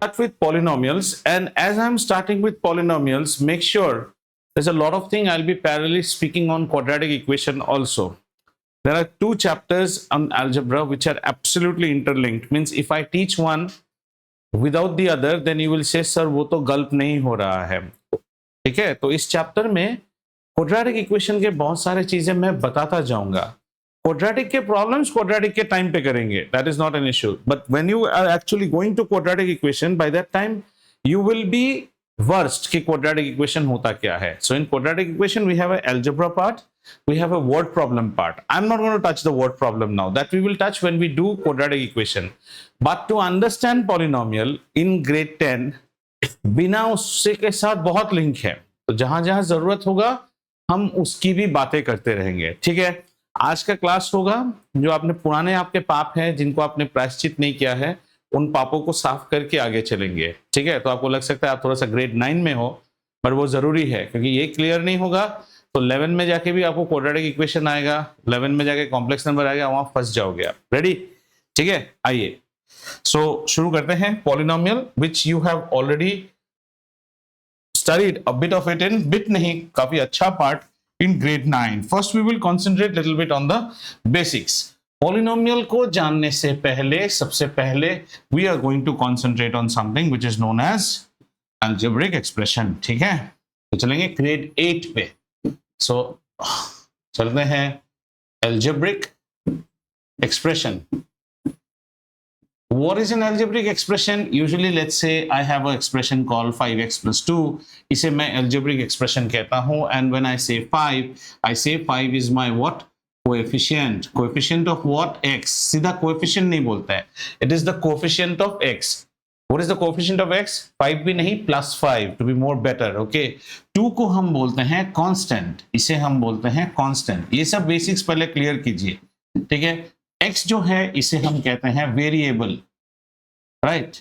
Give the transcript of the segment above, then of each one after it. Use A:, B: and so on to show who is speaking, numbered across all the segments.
A: start with polynomials, and as I'm starting with polynomials, make sure there's a lot of things I'll be parallelly speaking on quadratic equation also. There are two chapters on algebra which are absolutely interlinked. Means if I teach one without the other, then you will say sir वो तो गल्प नहीं हो रहा है. ठीक है, तो इस चैप्टर में क्वाड्रेटिक इक्वेशन के बहुत सारे चीजें मैं बताता जाऊंगा. क्वाड्रेटिक के प्रॉब्लम्स क्वाड्रेटिक के टाइम पे करेंगे, that is not an issue. But when you are actually going to quadratic equation, by that time you will be worst कि क्वाड्रेटिक इक्वेशन होता क्या है. So in quadratic equation we have a algebra part, we have a word problem part. I'm not going to touch the word problem now. That we will touch when we do quadratic equation. But to understand polynomial in grade 10, बिना उससे के साथ बहुत link है. तो जहां जहां जरूरत होगा हम उसकी भी बातें करते रहेंगे. ठीक है, आज का क्लास होगा जो आपने पुराने आपके पाप हैं जिनको आपने प्रायश्चित नहीं किया है, उन पापों को साफ करके आगे चलेंगे. ठीक है, तो आपको लग सकता है आप थोड़ा सा ग्रेड 9 में हो, पर वो जरूरी है क्योंकि ये क्लियर नहीं होगा तो 11 में जाके भी आपको क्वाड्रेटिक इक्वेशन आएगा, 11 में जाके कॉम्प्लेक्स नंबर आएगा, वहां फंस जाओगे आप. रेडी? ठीक है, आइए सो शुरू करते हैं. Polynomial which you have already studied a bit of it in bit नहीं, काफी अच्छा part in grade 9. First we will concentrate little bit on the basics. Polynomial को जानने से पहले सबसे पहले we are going to concentrate on something which is known as algebraic expression. ठीक है, तो चलेंगे ग्रेड 8 पे. So, चलते हैं algebraic expression. What is an algebraic expression? Usually, let's say I have an expression called 5x plus 2. इसे मैं algebraic expression कहता हूँ. And when I say 5, I say 5 is my what? Coefficient. Coefficient of what? X. सीधा coefficient नहीं बोलता है. It is the coefficient of x. What is the coefficient of x? 5 भी नहीं, +5 to be more better. Okay. 2 को हम बोलते हैं constant. इसे हम बोलते हैं constant. ये सब बेसिक्स पहले क्लियर कीजिए. ठीक है, x जो है इसे हम कहते हैं वेरिएबल, राइट?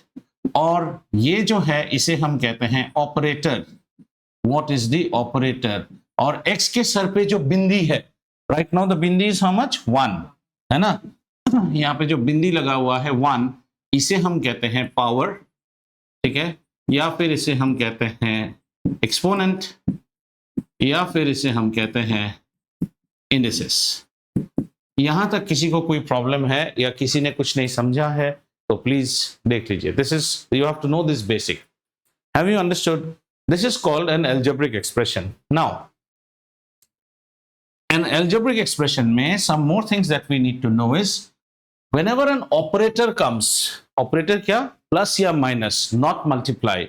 A: और ये जो है इसे हम कहते हैं operator. What is the operator? और x के सर पे जो बिंदी है, right now the bindi is how much? 1, है ना? यहाँ पे जो बिंदी लगा हुआ है 1, इसे हम कहते हैं पावर. ठीक है, या फिर इसे हम कहते हैं एक्सपोनेंट, या फिर इसे हम कहते हैं इंडिसेस. यहां तक किसी को कोई प्रॉब्लम है या किसी ने कुछ नहीं समझा है तो प्लीज देख लीजिए. This is, you have to know this basic. Have you understood? This is called an algebraic expression. Now an algebraic expression में some more things that we need to know is whenever an operator comes, operator क्या? Plus या minus, not multiply.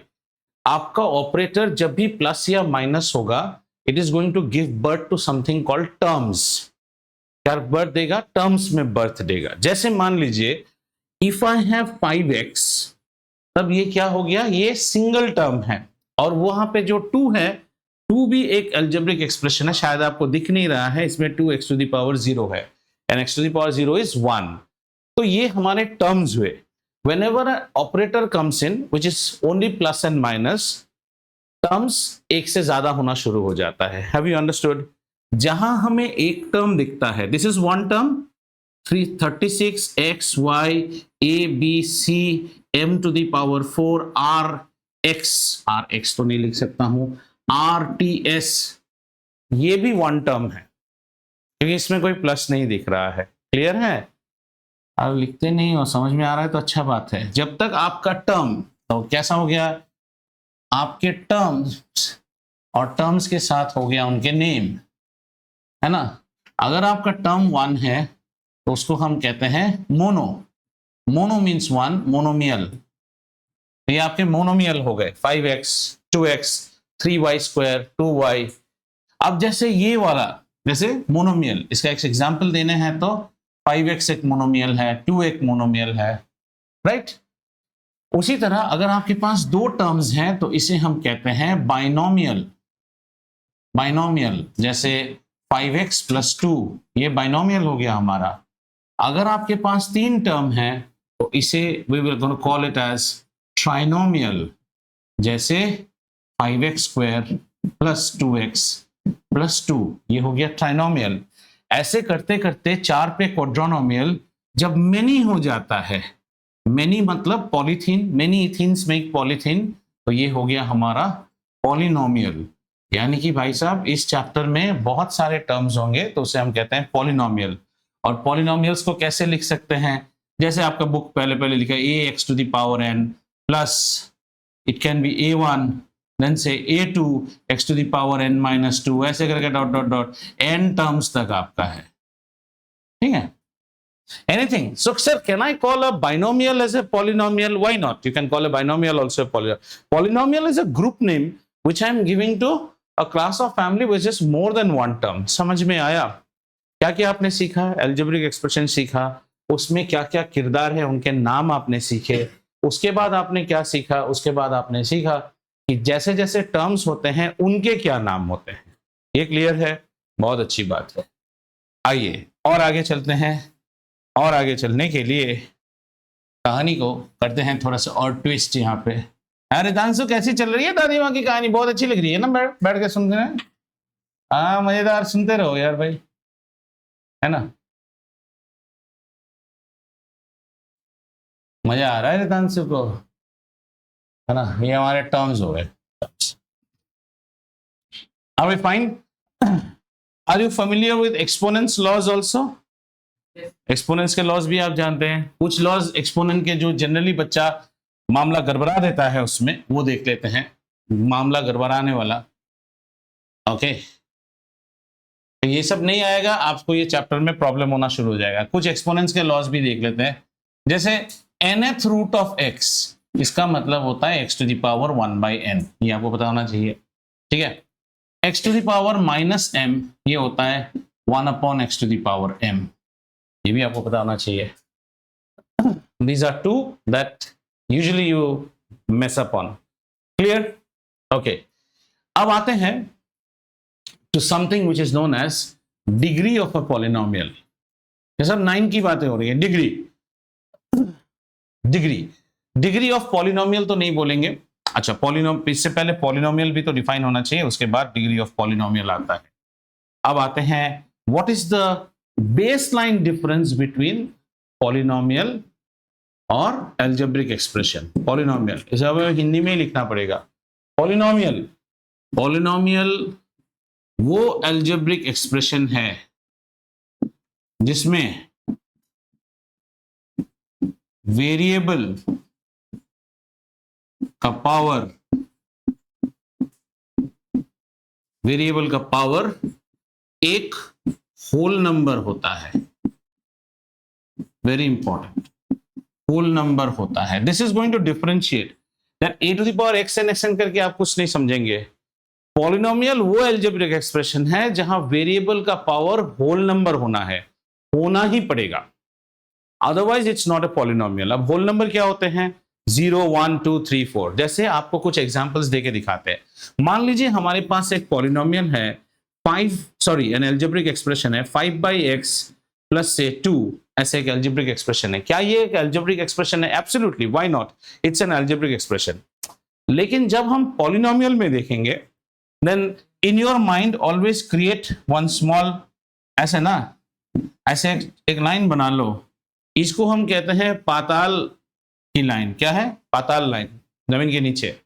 A: आपका operator जब भी plus या minus होगा, it is going to give birth to something called terms. क्या birth देगा? Terms में बर्थ देगा. जैसे मान लीजिए इफ आई हैव 5x, तब ये क्या हो गया? ये सिंगल टर्म है. और वहां पे जो 2 है, 2 भी एक अलजेब्रिक एक्सप्रेशन है. शायद आपको दिख नहीं रहा है, इसमें 2x to the power 0 है and x to the power 0 is 1. तो ये हमारे टर्म्स हुए. Whenever an operator comes in, which is only plus and minus, terms एक से ज्यादा होना शुरू हो जाता है. Have you understood? जहां हमें एक टर्म दिखता है, this is one term, 36 x y a b c m to the power 4 r x तो नहीं लिख सकता हूं, r t s, ये भी वन टर्म है क्योंकि इसमें कोई प्लस नहीं दिख रहा है. क्लियर है? आप लिखते नहीं हो, समझ में आ रहा है तो अच्छा बात है. जब तक आपका टर्म, तो कैसा हो गया? आपके टर्म्स और टर्म्स के साथ हो गया उनके नेम, है ना? अगर आपका टर्म 1 है तो उसको हम कहते हैं मोनो. Mono means 1, monomial. ये आपके मोनोमियल हो गए. 5x 2x 3y², 2y. अब जैसे ये वाला, जैसे मोनोमियल, इसका एक एग्जाम्पल देने हैं तो 5x एक मोनोमियल है, 2 एक मोनोमियल है, राइट? उसी तरह अगर आपके पास 2 टर्म्स हैं तो इसे हम कहते हैं बाइनोमियल. बाइनोमियल जैसे 5x + 2, ये बाइनोमियल हो गया हमारा. अगर आपके पास 3 टर्म है तो इसे we will gonna call it as trinomial. जैसे 5x² + 2x + 2, ये हो गया ट्राइनोमियल. ऐसे करते करते 4 पे क्वाड्रोनोमियल जब मेनी हो जाता है मेनी मतलब पॉलीथीन, मेनी इथीन्स मेक पॉलीथीन, तो ये हो गया हमारा पॉलिनोमियल। यानी कि भाई साहब इस चैप्टर में बहुत सारे टर्म्स होंगे तो उसे हम कहते हैं पॉलिनोमियल। और पॉलिनोमियल्स को कैसे लिख सकते हैं, जैसे आपका बुक पहले पहले लिखा है a x to the power n plus it can be a1 then say a2 x to the power n minus 2, ऐसे करके dot dot dot n terms तक आपका है, ठीक है। Anything. So, sir, can I call a binomial as a polynomial? Why not? You can call a binomial also a polynomial. Polynomial is a group name which I am giving to a class of family which is more than one term. समझ में आया? क्या क्या आपने सीखा? Algebraic expression सीखा, उसमें क्या क्या किरदार है उनके नाम आपने सीखे। उसके बाद आपने क्या सीखा? उसके बाद आपने सीखा कि जैसे जैसे टर्म्स होते हैं उनके क्या नाम होते हैं। ये क्लियर है? बहुत अच्छी बात है। आइए और आगे चलते हैं। और आगे चलने के लिए कहानी को करते हैं थोड़ा सा और ट्विस्ट यहाँ पे। अरे दांशु कैसी चल रही है दादी माँ की कहानी? बहुत अच्छी लग रही है ना, बैठ के सुनते हैं। हाँ मजेदार, सुनते रहो यार भाई, है ना, मजा आ रहा है रितांशु को, है ना। ये हमारे टर्म्स हो गए। Are we fine? Are you familiar with exponents laws also? Exponents के लॉज भी आप जानते हैं। कुछ लॉज एक्सपोनेंट के जो जनरली बच्चा मामला गड़बड़ा देता है उसमें, वो देख लेते हैं, मामला गड़बड़ाने वाला। ओके, तो ये सब नहीं आएगा आपको, ये चैप्टर में प्रॉब्लम होना शुरू हो जाएगा। कुछ एक्सपोनेंट्स के लॉज भी देख लेते हैं, जैसे nth रूट ऑफ x, इसका मतलब होता है x to the power 1/n, ये आपको पता होना चाहिए, ठीक है। x to the power -m, ये होता है 1/x to the power m, ये भी आपको पता होना चाहिए। These are two that usually you mess up on. Clear? Okay. अब आते हैं to something which is known as degree of a polynomial. ये सब 9 की बातें हो रही है। डिग्री ऑफ पॉलिनोमियल तो नहीं बोलेंगे। अच्छा, इससे पहले पॉलिनोमियल भी तो डिफाइन होना चाहिए, उसके बाद डिग्री ऑफ पॉलिनोमियल आता है। अब आते हैं what is the baseline difference between polynomial और algebraic expression। polynomial इसे हमें हिंदी में ही लिखना पड़ेगा। polynomial वो algebraic expression है जिसमें वेरिएबल का पावर एक होल नंबर होता है। वेरी इंपॉर्टेंट, होल नंबर होता है। This is going to differentiate that a to the power xn करके आप कुछ नहीं समझेंगे। पॉलिनोमियल वो अलजेब्रिक एक्सप्रेशन है जहां वेरिएबल का पावर होल नंबर होना है, होना ही पड़ेगा, otherwise it's not a polynomial. अब होल नंबर क्या होते हैं? 0 1 2 3 4। जैसे आपको कुछ एग्जांपल्स देके दिखाते हैं। मान लीजिए हमारे पास एक पॉलिनोमियल है एन एल्जेब्रिक एक्सप्रेशन है 5/x प्लस से 2, ऐसे एक एल्जेब्रिक एक्सप्रेशन है। क्या ये एक एल्जेब्रिक एक्सप्रेशन है? Absolutely, why not, it's an algebraic expression. लेकिन जब हम पॉलिनोमियल में देखेंगे, then in your mind always create one small, ऐसे ना, ऐसे एक लाइन बना लो, इसको हम कहते हैं पाताल की लाइन। क्या है? पाताल लाइन, जमीन के नीचे।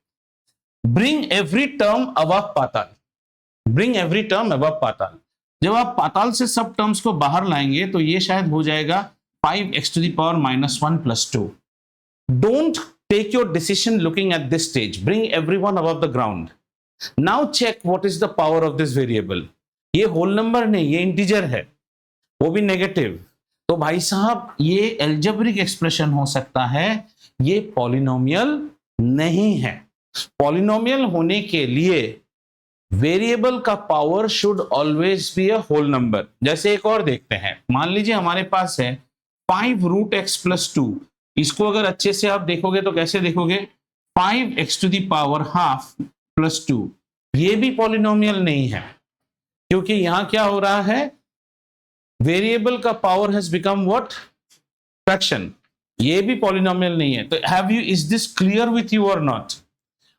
A: ब्रिंग एवरी टर्म अबव पाताल, ब्रिंग एवरी टर्म अबव पाताल। जब आप पाताल से सब टर्म्स को बाहर लाएंगे तो ये शायद हो जाएगा 5x to the power -1 + 2। Don't take your decision looking at this stage. Bring everyone above the ground. Now check what is the power of this variable. ये होल नंबर नहीं, ये इंटीजर है, वो भी नेगेटिव। तो भाई साहब ये एल्जेब्रिक एक्सप्रेशन हो सकता है, ये पॉलिनोमियल नहीं है। पॉलिनोमियल होने के लिए वेरिएबल का power should always be a whole number. जैसे एक और देखते हैं, मान लीजिए हमारे पास है 5√x + 2। इसको अगर अच्छे से आप देखोगे तो कैसे देखोगे? 5x to the power ½ + 2। ये भी पॉलिनोमियल नहीं है, क्योंकि यहां क्या हो रहा है? वेरिएबल का power has become what? Fraction. ये भी पॉलिनोमियल नहीं है। तो have you, is this clear with you और नॉट?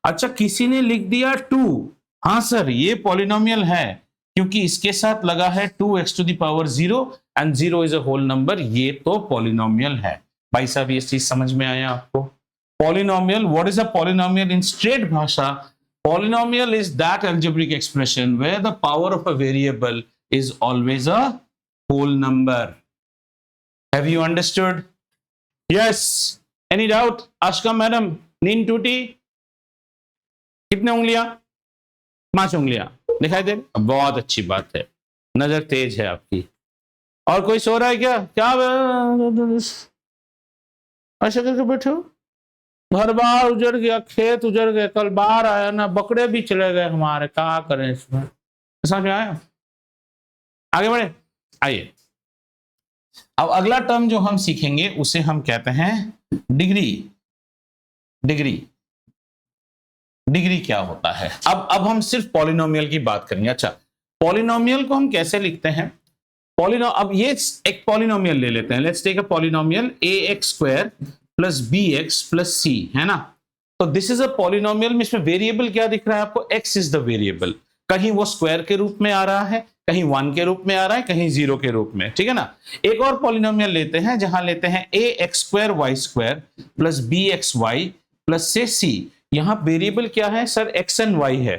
A: अच्छा, किसी ने लिख दिया 2। हाँ सर, ये पॉलिनोमियल है क्योंकि इसके साथ लगा है 2x to the power 0 and 0 is a whole number. ये तो पॉलिनोमियल है। भाई साहब ये चीज समझ में आया आपको? Polynomial, what is a polynomial in straight भाषा? Polynomial is that algebraic expression where the power of a variable is always a whole number. Have you understood? Yes. Any doubt? Ashka madam, नींद टूटी? कितने उंगलियां? 5 उंगलियां दिखाई दे रही? बहुत अच्छी बात है, नजर तेज है आपकी। और कोई सो रहा है क्या? क्या ऐसा करके बैठो? घर बार उजड़ गया, खेत उजड़ गए, कल बाहर आया ना, बकरे भी चले गए हमारे, क्या करें इसमें? ऐसा क्या है? आगे बढ़े, आइए। अब अगला टर्म जो हम सीखेंगे उसे हम कहते हैं डिग्री। डिग्री, डिग्री क्या होता है? अब हम सिर्फ पॉलिनोमियल की बात करेंगे। अच्छा, पॉलिनोमियल को हम कैसे लिखते हैं? अब ये एक पॉलिनोमियल ले लेते हैं। Let's take a polynomial ax² plus bx plus c, है ना? तो दिस इज अ पॉलिनोमियल में इसमें वेरिएबल क्या दिख रहा है आपको? x is the variable. कहीं वो स्क्वायर के रूप में आ रहा है, कहीं 1 के रूप में आ रहा है, कहीं 0 के रूप में, ठीक है ना? एक और पॉलिनोमियल लेते हैं जहां लेते हैं ax² y² plus bxy plus से c। यहां वेरिएबल क्या है सर? x एंड y है,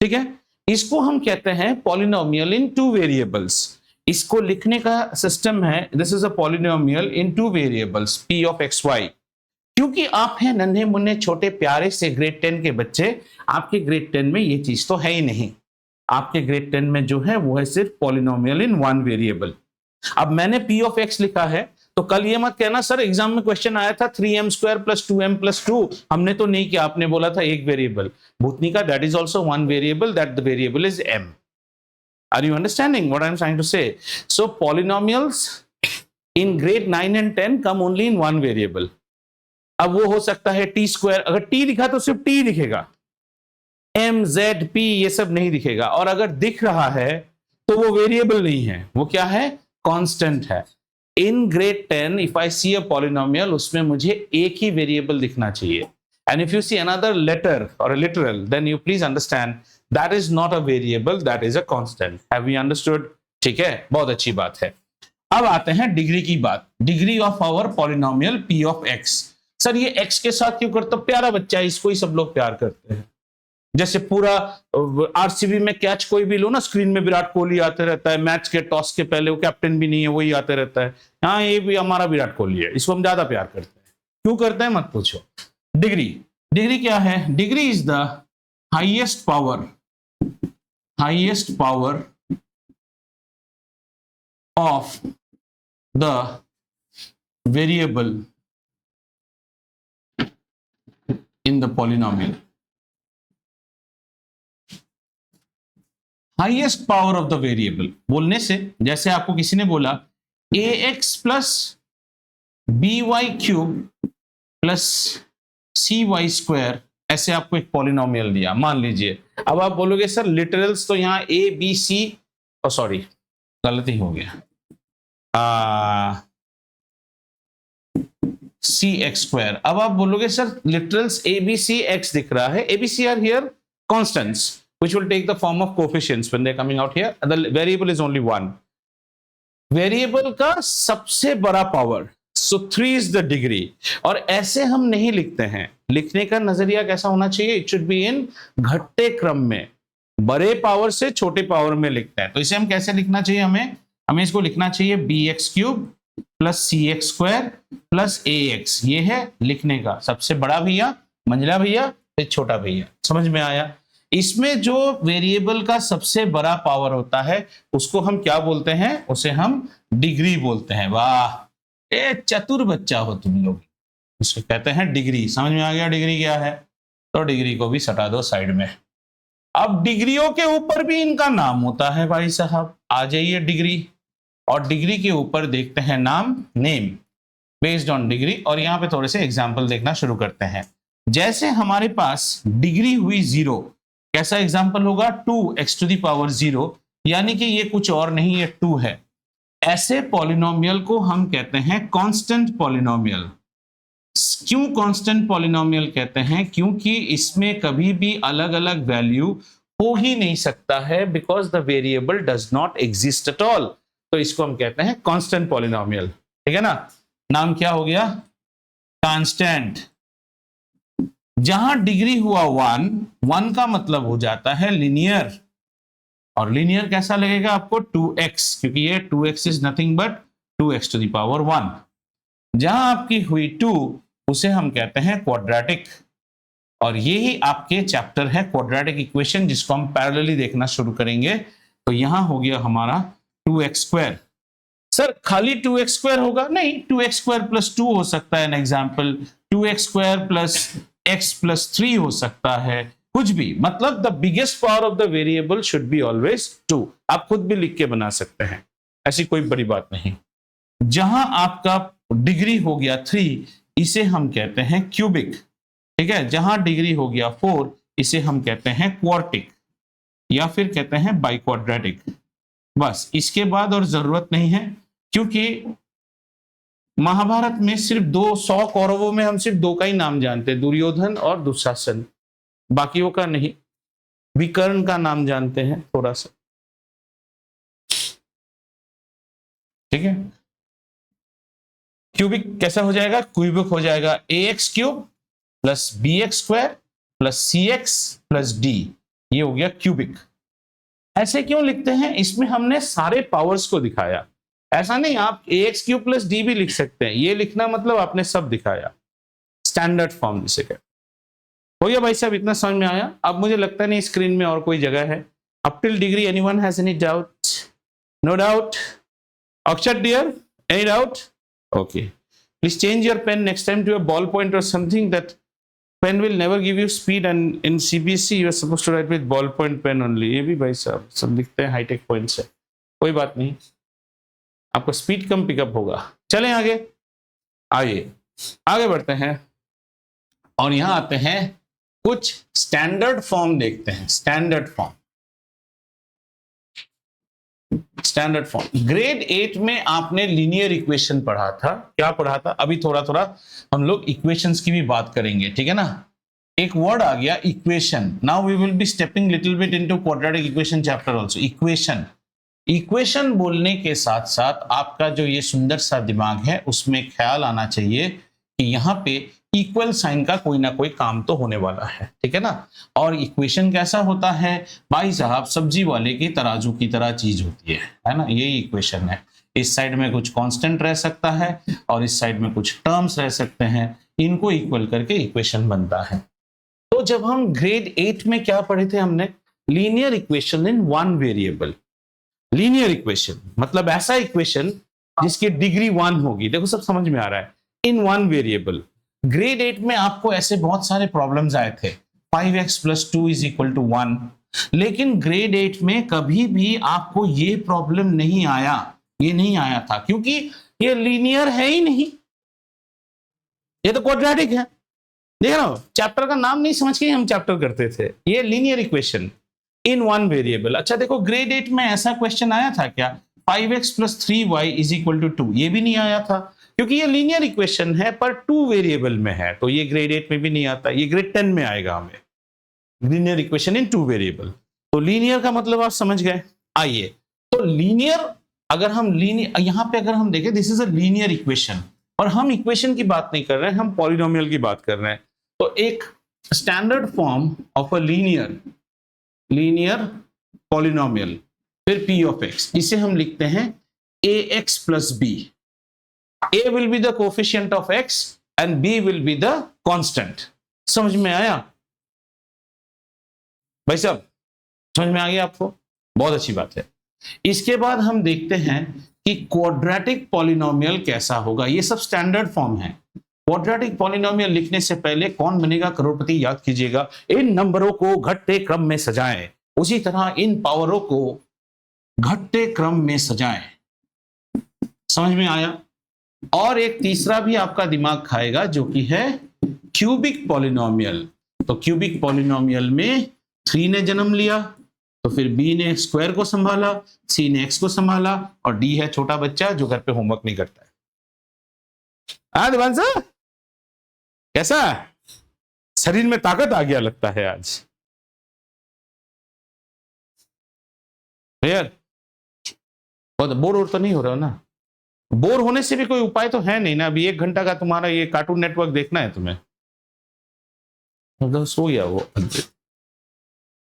A: ठीक है? इसको हम कहते हैं पॉलिनोमियल इन 2 वेरिएबल्स। इसको लिखने का सिस्टम है, this is a polynomial in 2 variables p of x y। क्योंकि आप हैं नन्हे मुन्ने छोटे प्यारे से ग्रेड 10 के बच्चे, आपके ग्रेड 10 में ये चीज तो है ही नहीं। आपके ग्रेड 10 में जो है वो है सिर्फ पॉलिनोमियल इन 1 वेरिएबल। अब मैंने p ऑफ x लिखा है, तो कल ये मत कहना सर एग्जाम में क्वेश्चन आया था 3m² प्लस 2m प्लस 2, हमने तो नहीं किया, आपने बोला था एक वेरिएबल। भूतनी का that is also 1 variable, that the variable is m। Are you understanding what I'm trying to say? So polynomials in grade 9 and 10 come only in 1 variable. अब वो हो सकता है t², अगर t दिखा तो सिर्फ t दिखेगा, m z p ये सब नहीं दिखेगा। और अगर दिख रहा है तो वो वेरिएबल नहीं है, वो क्या है? कांस्टेंट है। In grade 10 if I see a polynomial, उसमें मुझे एक ही वेरिएबल दिखना चाहिए। And if you see another letter or a literal, then you please understand that is not a variable, that is a constant. Have we understood? ठीक है, बहुत अच्छी बात है। अब आते हैं डिग्री की बात। Degree of our polynomial p of x। Sir ये x के साथ क्यों करते हो? प्यारा बच्चा है, इसको ही सब लोग प्यार करते हैं। जैसे पूरा आरसीबी में कैच कोई भी लो ना, स्क्रीन में विराट कोहली आते रहता है, मैच के टॉस के पहले वो कैप्टन भी नहीं है, वही आते रहता है। हाँ, ये भी हमारा विराट कोहली है, इसको हम ज्यादा प्यार करते हैं। क्यों करते हैं मत पूछो। डिग्री, डिग्री क्या है? Degree is the highest power of the variable in the polynomial. Highest power of the variable बोलने से, जैसे आपको किसी ने बोला ax plus by³ plus cy², ऐसे आपको एक पॉलिनोमियल दिया मान लीजिए। अब आप बोलोगे सर लिटरल्स तो यहाँ a b c, सॉरी गलती हो गया, cx²। अब आप बोलोगे sir literals a b c x दिख रहा है, a b c are here constants which will take the form of coefficients when they're coming out here. The variable is only 1. Variable का सबसे बड़ा power, so 3 is the degree. और ऐसे हम नहीं लिखते हैं, लिखने का नजरिया कैसा होना चाहिए? इट शुड बी इन घटते क्रम में, बड़े पावर से छोटे पावर में लिखते हैं। तो इसे हम कैसे लिखना चाहिए? हमें इसको लिखना चाहिए bx³ plus cx² plus ax। ये है लिखने का सबसे बड़ा भैया, मंझला भैया, फिर छोटा भैया। समझ में आया? इसमें जो वेरिएबल का सबसे बड़ा पावर होता है उसको हम क्या बोलते हैं? उसे हम डिग्री बोलते हैं। वाह, ए चतुर बच्चा हो तुम लोग। उसको कहते हैं डिग्री। समझ में आ गया डिग्री क्या है? तो डिग्री को भी सटा दो साइड में। अब डिग्रियों के ऊपर भी इनका नाम होता है भाई साहब। आ जाइए डिग्री, और डिग्री के ऊपर देखते हैं नाम, नेम बेस्ड ऑन डिग्री। और यहाँ पे थोड़े से एग्जाम्पल देखना शुरू करते हैं। जैसे हमारे पास डिग्री हुई 0, कैसा एग्जाम्पल होगा? 2x⁻0, यानी कि ये कुछ और नहीं, ये 2 है। ऐसे पॉलिनोमियल को हम कहते हैं कांस्टेंट पॉलिनोमियल। क्यों कांस्टेंट पॉलिनोमियल कहते हैं? क्योंकि इसमें कभी भी अलग अलग वैल्यू हो ही नहीं सकता है, because the variable does not exist at all. तो इसको हम कहते हैं कांस्टेंट पॉलिनोमियल, ठीक है ना? नाम क्या हो गया? कांस्टेंट। जहां डिग्री हुआ 1, 1 का मतलब हो जाता है लीनियर, और लीनियर कैसा लगेगा आपको? 2x, क्योंकि ये 2x is nothing but 2x to the power 1। जहां आपकी हुई 2, उसे हम कहते हैं क्वाड्रेटिक, और ये ही आपके चैप्टर है क्वाड्रेटिक इक्वेशन, जिसको हम पैरेलली देखना शुरू करेंगे। तो यहां हो गया हमारा 2x²। सर खाली 2x² होगा? नहीं, 2x² प्लस 2 हो सकता है। An example 2x² plus x plus 3 हो सकता है, कुछ भी। मतलब the biggest power of the variable should be always 2। आप खुद भी लिख के बना सकते हैं, ऐसी कोई बड़ी बात नहीं। जहां आपका डिग्री हो गया 3, इसे हम कहते हैं क्यूबिक, ठीक है। जहां डिग्री हो गया 4, इसे हम कहते हैं क्वार्टिक, या फिर कहते हैं बाइक्वाड्रेटिक। बस, इसके बाद और जरूरत नहीं है, क्योंकि महाभारत में सिर्फ 200 कौरवों में हम सिर्फ 2 का ही नाम जानते हैं, दुर्योधन और दुशासन, बाकियों का नहीं। विकर्ण का नाम जानते हैं थोड़ा सा, ठीक है। क्यूबिक कैसा हो जाएगा? क्यूबिक हो जाएगा ax³ plus bx² plus cx plus d, ये हो गया क्यूबिक। ऐसे क्यों लिखते हैं? इसमें हमने सारे पावर्स को दिखाया। ऐसा नहीं आप ax³ प्लस d भी लिख सकते हैं, ये लिखना मतलब आपने सब दिखाया, स्टैंडर्ड फॉर्म जिसे कहते हैं। हो गया भाई साहब, इतना समझ में आया? अब मुझे लगता नहीं स्क्रीन में और कोई जगह है। Up till degree anyone has any doubt? No doubt? Akshat dear, any doubt? Okay. Please change your pen next time to a ballpoint or something. That pen will never give you speed, and in CBSE you are supposed to write with ballpoint pen only. ये भी भाई साहब सब लिखते हैं hi tech point से, कोई बात नहीं, आपका स्पीड कम पिकअप होगा। चलें आगे, आइए आगे बढ़ते हैं, और यहां आते हैं कुछ स्टैंडर्ड फॉर्म देखते हैं। Standard form, standard form. Grade 8 में आपने लीनियर इक्वेशन पढ़ा था। क्या पढ़ा था? अभी थोड़ा थोड़ा हम लोग इक्वेशंस की भी बात करेंगे, ठीक है ना। एक वर्ड आ गया equation. Now we will be stepping little bit into quadratic equation chapter also. Equation, equation बोलने के साथ साथ आपका जो ये सुंदर सा दिमाग है, उसमें ख्याल आना चाहिए कि यहाँ पे इक्वल साइन का कोई ना कोई काम तो होने वाला है, ठीक है ना। और इक्वेशन कैसा होता है भाई साहब? सब्जी वाले की तराजू की तरह चीज होती है ना। यही इक्वेशन है। इस साइड में कुछ कांस्टेंट रह सकता है और इस साइड में कुछ टर्म्स रह सकते हैं, इनको इक्वल करके इक्वेशन बनता है। तो जब हम ग्रेड 8 में क्या पढ़े थे हमने? लीनियर इक्वेशन इन 1 वेरिएबल। लीनियर इक्वेशन मतलब ऐसा इक्वेशन जिसकी डिग्री 1 होगी। देखो सब समझ में आ रहा है, इन 1 वेरिएबल। ग्रेड 8 में आपको ऐसे बहुत सारे प्रॉब्लम्स आए थे, 5x plus 2 is equal to 1। लेकिन ग्रेड 8 में कभी भी आपको ये प्रॉब्लम नहीं आया, ये नहीं आया था, क्योंकि ये लीनियर है ही नहीं, ये तो क्वाड्रेटिक है। देख रहा हो, चैप्टर का नाम नहीं समझ के हम चैप्टर करते थे। ये लीनियर इक्वेशन इन 1 वेरिएबल। अच्छा देखो, ग्रेड 8 में ऐसा क्वेश्चन आया था क्या? 5x plus 3y is equal to 2? ये भी नहीं आया था, क्योंकि ये लीनियर इक्वेशन है पर 2 वेरिएबल में है। तो ये ग्रेड 8 में भी नहीं आता, ये ग्रेड 10 में आएगा हमें, लीनियर इक्वेशन इन 2 वेरिएबल। तो लीनियर का मतलब आप समझ गए। आइए, तो लीनियर, अगर हम लीनियर यहां पे अगर हम देखें, this is a linear equation, और हम इक्वेशन की बात नहीं कर रहे हैं, हम पॉलिनोमियल की बात कर रहे हैं। तो एक standard form of a linear polynomial, फिर p ऑफ x, इसे हम लिखते हैं ax plus b। a will be the coefficient of x and b will be the constant। समझ में आया भाई साहब? समझ में आ गया आपको? बहुत अच्छी बात है। इसके बाद हम देखते हैं कि क्वाड्रेटिक पॉलिनोमियल कैसा होगा। ये सब स्टैंडर्ड फॉर्म है। क्वाड्रेटिक पॉलिनोमियल लिखने से पहले कौन बनेगा करोड़पति याद कीजिएगा। इन नंबरों को घटते क्रम में सजाएं, उसी तरह इन पावरों को घटते क्रम में सजाएं। समझ में आया? और एक तीसरा भी आपका दिमाग खाएगा, जो कि है क्यूबिक पॉलिनोमियल। तो क्यूबिक पॉलिनोमियल में 3 ने जन्म लिया, तो फिर b ने स्क्वायर को संभाला, c ने x को संभाला, और d है छोटा बच्चा जो घर पे होमवर्क नहीं करता है। दिवान साहब कैसा शरीर में ताकत आ गया लगता है आज? क्लियर? बहुत बोर तो नहीं हो रहा हो ना? बोर होने से भी कोई उपाय तो है नहीं ना। अभी 1 घंटा का तुम्हारा ये कार्टून नेटवर्क देखना है तुम्हें, मतलब सो गया वो।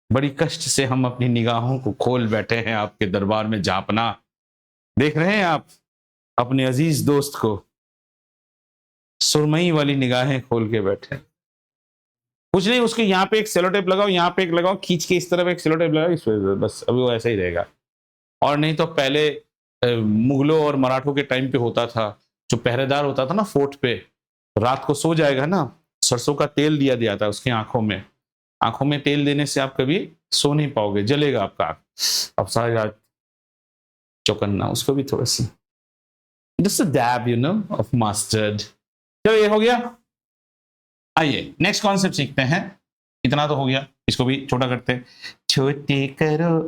A: बड़ी कष्ट से हम अपनी निगाहों को खोल बैठे हैं आपके दरबार में झांपना। देख रहे हैं आप अपने अजीज दोस्त को सुरमई वाली निगाहें खोल के बैठे। कुछ नहीं, उसके यहाँ पे एक सेलोटेप लगाओ, यहाँ पे एक लगाओ, खींच के इस तरफ एक सेलोटेप लगाओ, इस वजह से बस अभी वो ऐसा ही रहेगा। और नहीं तो पहले मुगलों और मराठों के टाइम पे होता था, जो पहरेदार होता था ना फोर्ट पे, रात को सो जाएगा ना, सरसों का तेल दिया दिया था उसकी आंखों में। आंखों में तेल देने से आप कभी सो नहीं पाओगे, जलेगा आपका आंख, अब सारी रात चौकन्ना। उसको भी थोड़ा सा just dab you know of mustard. चलो ये हो गया। आइए नेक्स्ट कॉन्सेप्ट सीखते हैं। इतना तो हो गया, इसको भी छोटा करते हैं। छोटे करो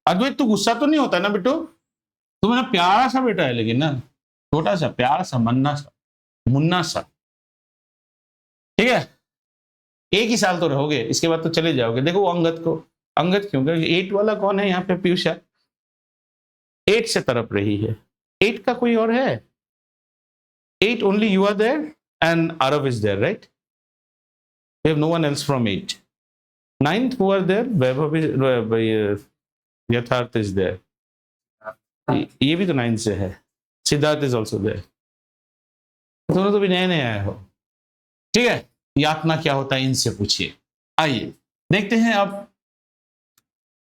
A: अद्वैत, तू गुस्सा तो नहीं होता ना बेटू? तू मेरा प्यारा सा बेटा है, लेकिन ना छोटा सा प्यारा सा मन्ना सा मुन्ना सा, ठीक है? 1 ही साल तो रहोगे, इसके बाद तो चले जाओगे। देखो अंगद को, अंगद क्यों? 8 वाला कौन है यहाँ पे? पीयूषा 8 से तरफ रही है। 8 का कोई और है? 8 only you are there and Arav is there, right? We have no one else from 8. 9th who are there? Vaibhav is, Yatharth is there. ये भी तो 9 से है। Siddharth is also there. दोनों तो भी नए नए आए हो, ठीक है? यातना क्या होता है इनसे पूछिए। आइए देखते हैं अब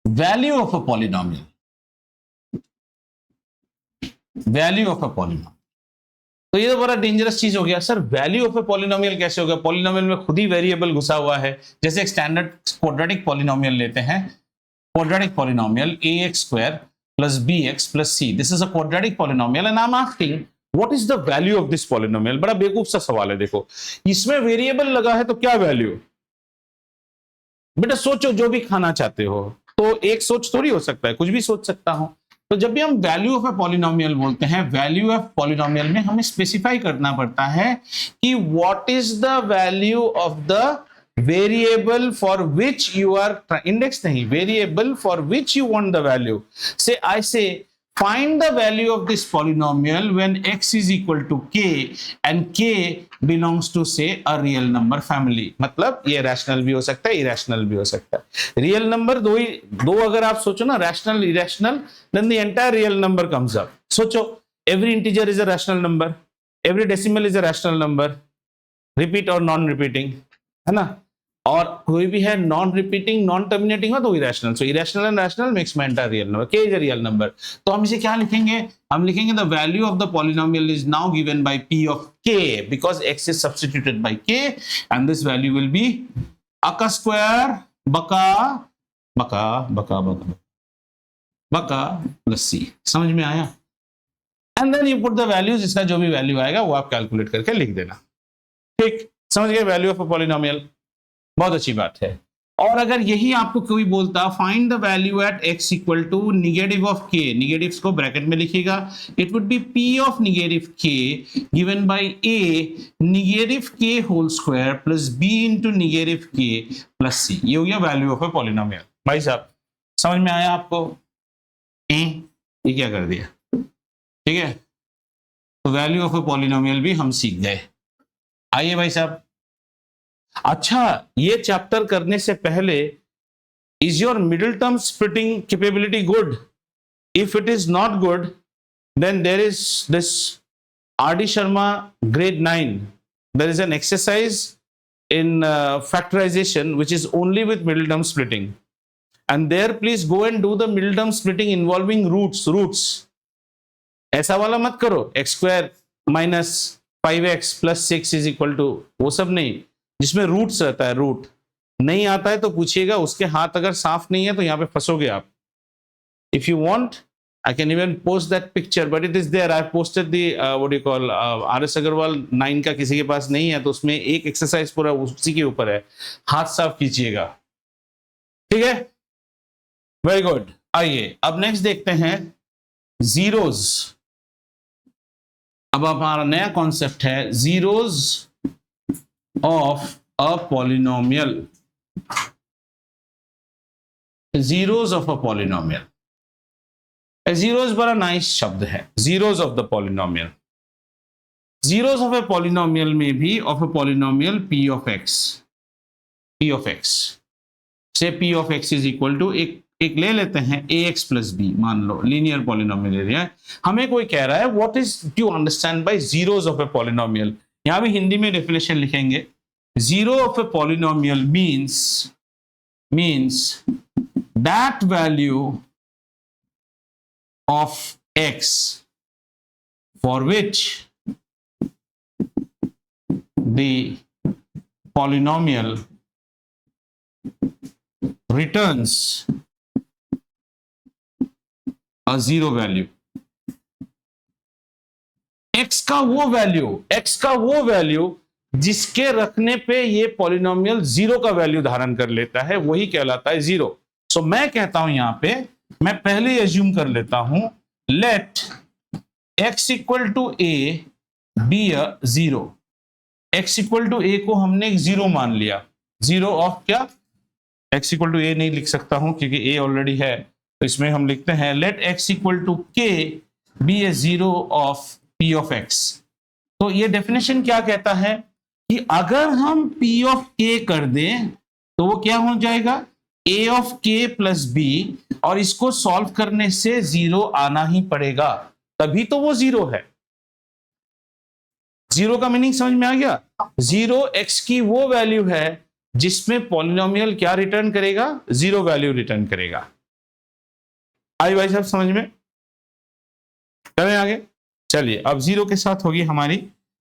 A: value of a polynomial. Value of a polynomial, तो ये तो बड़ा डेंजरस चीज हो गया। Sir value of a polynomial कैसे होगा? पॉलिनोमियल में खुद ही वेरिएबल घुसा हुआ है। जैसे एक स्टैंडर्ड क्वाड्रेटिक पॉलिनोमियल लेते हैं, quadratic polynomial ax² + bx + c, this is a quadratic polynomial and I am asking what is the value of this polynomial. बड़ा बेवकूफ सा सवाल है। देखो इसमें वेरिएबल लगा है तो क्या वैल्यू? बेटा सोचो, जो भी खाना चाहते हो, तो एक सोच थोड़ी हो सकता है, कुछ भी सोच सकता हूं। तो जब भी हम वैल्यू ऑफ ए पॉलिनोमियल बोलते हैं, वैल्यू ऑफ पॉलिनोमियल में हमें स्पेसिफाई करना पड़ता है कि what is the value of the variable for which you are, index नहीं, variable for which you want the value. Say I से find the value of this polynomial when x is equal to k and k belongs to say a real number family। मतलब ये rational भी हो सकता है, irrational भी हो सकता है। रियल नंबर दो अगर आप सोचो ना, rational irrational, then the entire real number comes up। सोचो every integer is a rational number, every decimal is a rational number, repeat और नॉन रिपीटिंग, है ना? और कोई भी है नॉन रिपीटिंग नॉन टर्मिनेटिंग हो तो irrational. So irrational and rational makes my entire real number. K is a real number. तो हम इसे क्या लिखेंगे? हम लिखेंगे the value of the polynomial is now given by p of k because x is substituted by k and this value will be a का square बका बका बका बका बका प्लस c। समझ में आया? And then you put the values, इसका जो भी वैल्यू आएगा वो आप कैलकुलेट करके लिख देना। ठीक, समझ गए? वैल्यू ऑफ अ पॉलिनोमियल, बहुत अच्छी बात है। और अगर यही आपको कोई बोलता find the value at x equal to negative of k, negatives को ब्रैकेट में लिखिएगा, it would be p of negative k given by a negative k whole square plus b into negative k plus c। ये हो गया value of a polynomial. भाई साहब समझ में आया आपको? ये क्या कर दिया? ठीक है, तो वैल्यू ऑफ अ पॉलिनोमियल भी हम सीख गए। आइए भाई साहब, अच्छा ये चैप्टर करने से पहले, is your middle term splitting capability good? If it is not good then there is this R D. Sharma grade 9, there is an exercise in factorization which is only with middle term splitting, and there please go and do the middle term splitting involving roots। ऐसा वाला मत करो x² minus 5x plus 6 is equal to, वो सब नहीं, जिसमें roots रहता है। रूट नहीं आता है तो पूछिएगा, उसके हाथ अगर साफ नहीं है तो यहाँ पे फंसोगे आप। If you want I can even post that picture, but it is there. I posted the what you call RS Agarwal 9 का, किसी के पास नहीं है तो उसमें एक एक्सरसाइज पूरा उसी के ऊपर है, हाथ साफ कीजिएगा। ठीक है, वेरी गुड। आइए अब नेक्स्ट देखते हैं जीरोज। अब हमारा नया कॉन्सेप्ट है zeros of a polynomial। zeros of a polynomial, zeros बड़ा नाइस शब्द है, zeros of the polynomial. Zeros of a polynomial में भी of a polynomial p of x से p of x is equal to एक ले लेते हैं ax प्लस b, मान लो लीनियर पॉलिनोमियल ले लिया है। हमें कोई कह रहा है what is to understand by zeros of a polynomial, यहां भी हिंदी में डेफिनेशन लिखेंगे। Zero of a polynomial means that value of x for which the polynomial returns a zero value। x का वो वैल्यू जिसके रखने पे ये पॉलिनोमियल जीरो का वैल्यू धारण कर लेता है, वही कहलाता है जीरो। सो मैं कहता हूं यहां पे, मैं पहले एज्यूम कर लेता हूं, let x equal to a B a zero. x equal to A को हमने एक जीरो मान लिया, जीरो ऑफ क्या, x इक्वल टू ए नहीं लिख सकता हूं क्योंकि a ऑलरेडी है, तो इसमें हम लिखते हैं let x equal to k be a zero of p of x। तो ये डेफिनेशन क्या कहता है कि अगर हम p ऑफ k कर दें तो वो क्या हो जाएगा, a of k plus b, और इसको सॉल्व करने से जीरो आना ही पड़ेगा, तभी तो वो जीरो है। जीरो का मीनिंग समझ में आ गया? जीरो x की वो वैल्यू है जिसमें पॉलिनोमियल क्या रिटर्न करेगा, जीरो वैल्यू रिटर्न करेगा। आई भाई साहब समझ में? चलें आगे। चलिए अब जीरो के साथ होगी हमारी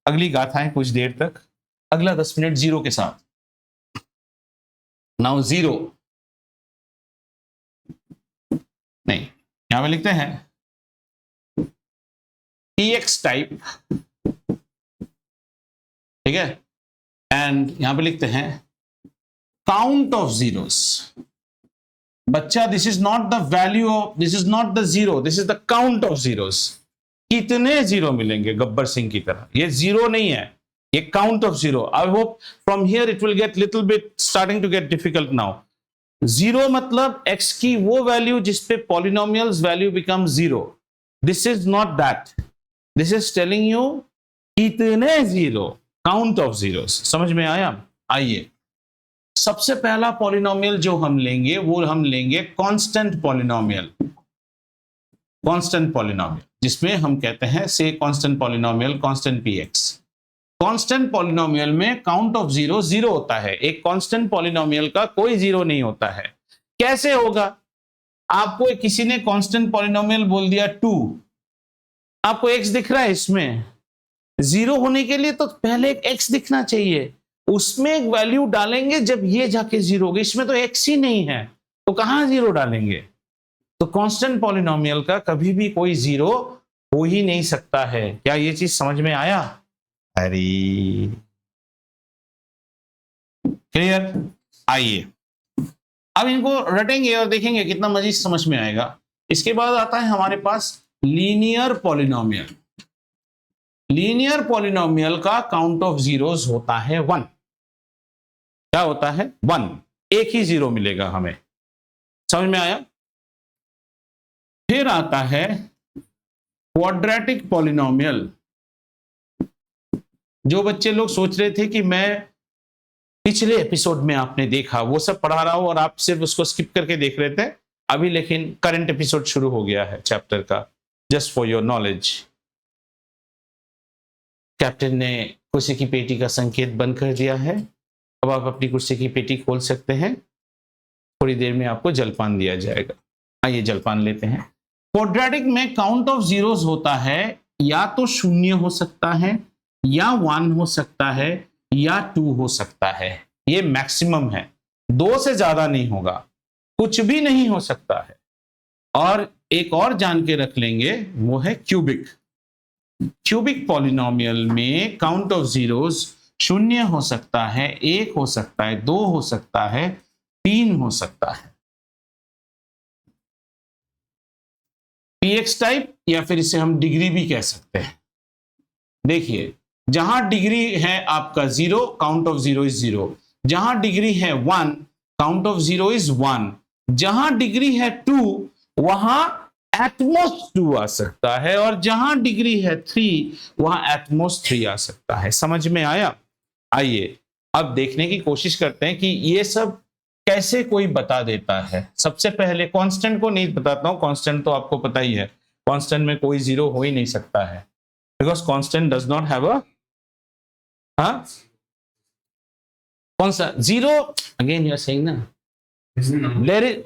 A: अगली गाथाएं कुछ देर तक, अगला 10 मिनट जीरो के साथ। नाउ जीरो नहीं, यहां पे लिखते हैं px टाइप, ठीक है, एंड यहां पे लिखते हैं काउंट ऑफ जीरोस। बच्चा this is not the value of, this is not the zero, this is the count of zeros. कितने जीरो मिलेंगे गब्बर सिंह की तरह, ये जीरो नहीं है, ये count of zero. I hope from here it will get little bit starting to get difficult now. Zero मतलब x की वो वैल्यू जिसपे polynomial's value become zero. This is not that, this is telling you कितने zero, count of zeros. समझ में आया? आइए, सबसे पहला पॉलिनोमियल जो हम लेंगे वो हम लेंगे कांस्टेंट पॉलिनोमियल। कांस्टेंट पॉलिनोमियल जिसमें हम कहते हैं से constant polynomial constant px। Constant polynomial में काउंट ऑफ जीरो जीरो होता है, एक कांस्टेंट पॉलिनोमियल का कोई जीरो नहीं होता है। कैसे होगा? आपको किसी ने कांस्टेंट पॉलिनोमियल बोल दिया 2, आपको x दिख रहा है, इसमें जीरो होने के लिए तो पहले एक x दिखना चाहिए, उसमें एक वैल्यू डालेंगे जब ये जाके जीरो होगी। इसमें तो x ही नहीं है तो कहां जीरो डालेंगे? तो कांस्टेंट पॉलिनोमियल का कभी भी कोई जीरो हो ही नहीं सकता है। क्या ये चीज समझ में आया? अरे क्लियर? आइए अब इनको रटेंगे और देखेंगे कितना मजीद समझ में आएगा। इसके बाद आता है हमारे पास लीनियर पॉलिनोमियल। लीनियर पॉलिनोमियल का काउंट ऑफ जीरोस होता है 1। क्या होता है? 1, एक ही जीरो मिलेगा हमें। समझ में आया? फिर आता है क्वाड्रेटिक पॉलिनोमियल। जो बच्चे लोग सोच रहे थे कि मैं पिछले एपिसोड में आपने देखा वो सब पढ़ा रहा हूं और आप सिर्फ उसको स्किप करके देख रहे थे अभी, लेकिन करंट एपिसोड शुरू हो गया है चैप्टर का, just for your knowledge. Captain ने कुर्सी की पेटी का संकेत बंद कर दिया है, अब आप अपनी कुर्सी की पेटी खोल सकते हैं। थोड़ी देर में आपको जलपान दिया जाएगा। आइए जलपान लेते हैं। क्वाड्रेटिक में काउंट ऑफ जीरोस होता है या तो 0 हो सकता है, या 1 हो सकता है, या 2 हो सकता है। ये मैक्सिमम है, 2 से ज्यादा नहीं होगा, कुछ भी नहीं हो सकता है। और एक और जान के रख लेंगे, वो है क्यूबिक। क्यूबिक पॉलिनोमियल में काउंट ऑफ जीरोस 0 हो सकता है, 1 हो सकता है, 2 हो सकता है, 3 हो सकता है। px टाइप, या फिर इसे हम डिग्री भी कह सकते हैं। देखिए, जहां डिग्री है आपका 0, काउंट ऑफ जीरो इज 0। जहां डिग्री है 1, काउंट ऑफ जीरो इज 1। जहां डिग्री है 2, वहां एटमोस्ट 2 आ सकता है, और जहां डिग्री है 3 वहां एटमोस्ट 3 आ सकता है। समझ में आया? आइए अब देखने की कोशिश करते हैं कि ये सब कैसे कोई बता देता है। सबसे पहले कांस्टेंट को नहीं बताता हूं, कांस्टेंट तो आपको पता ही है, कांस्टेंट में कोई जीरो हो ही नहीं सकता है, because constant does not have a कौन सा zero, again you are saying ना, there is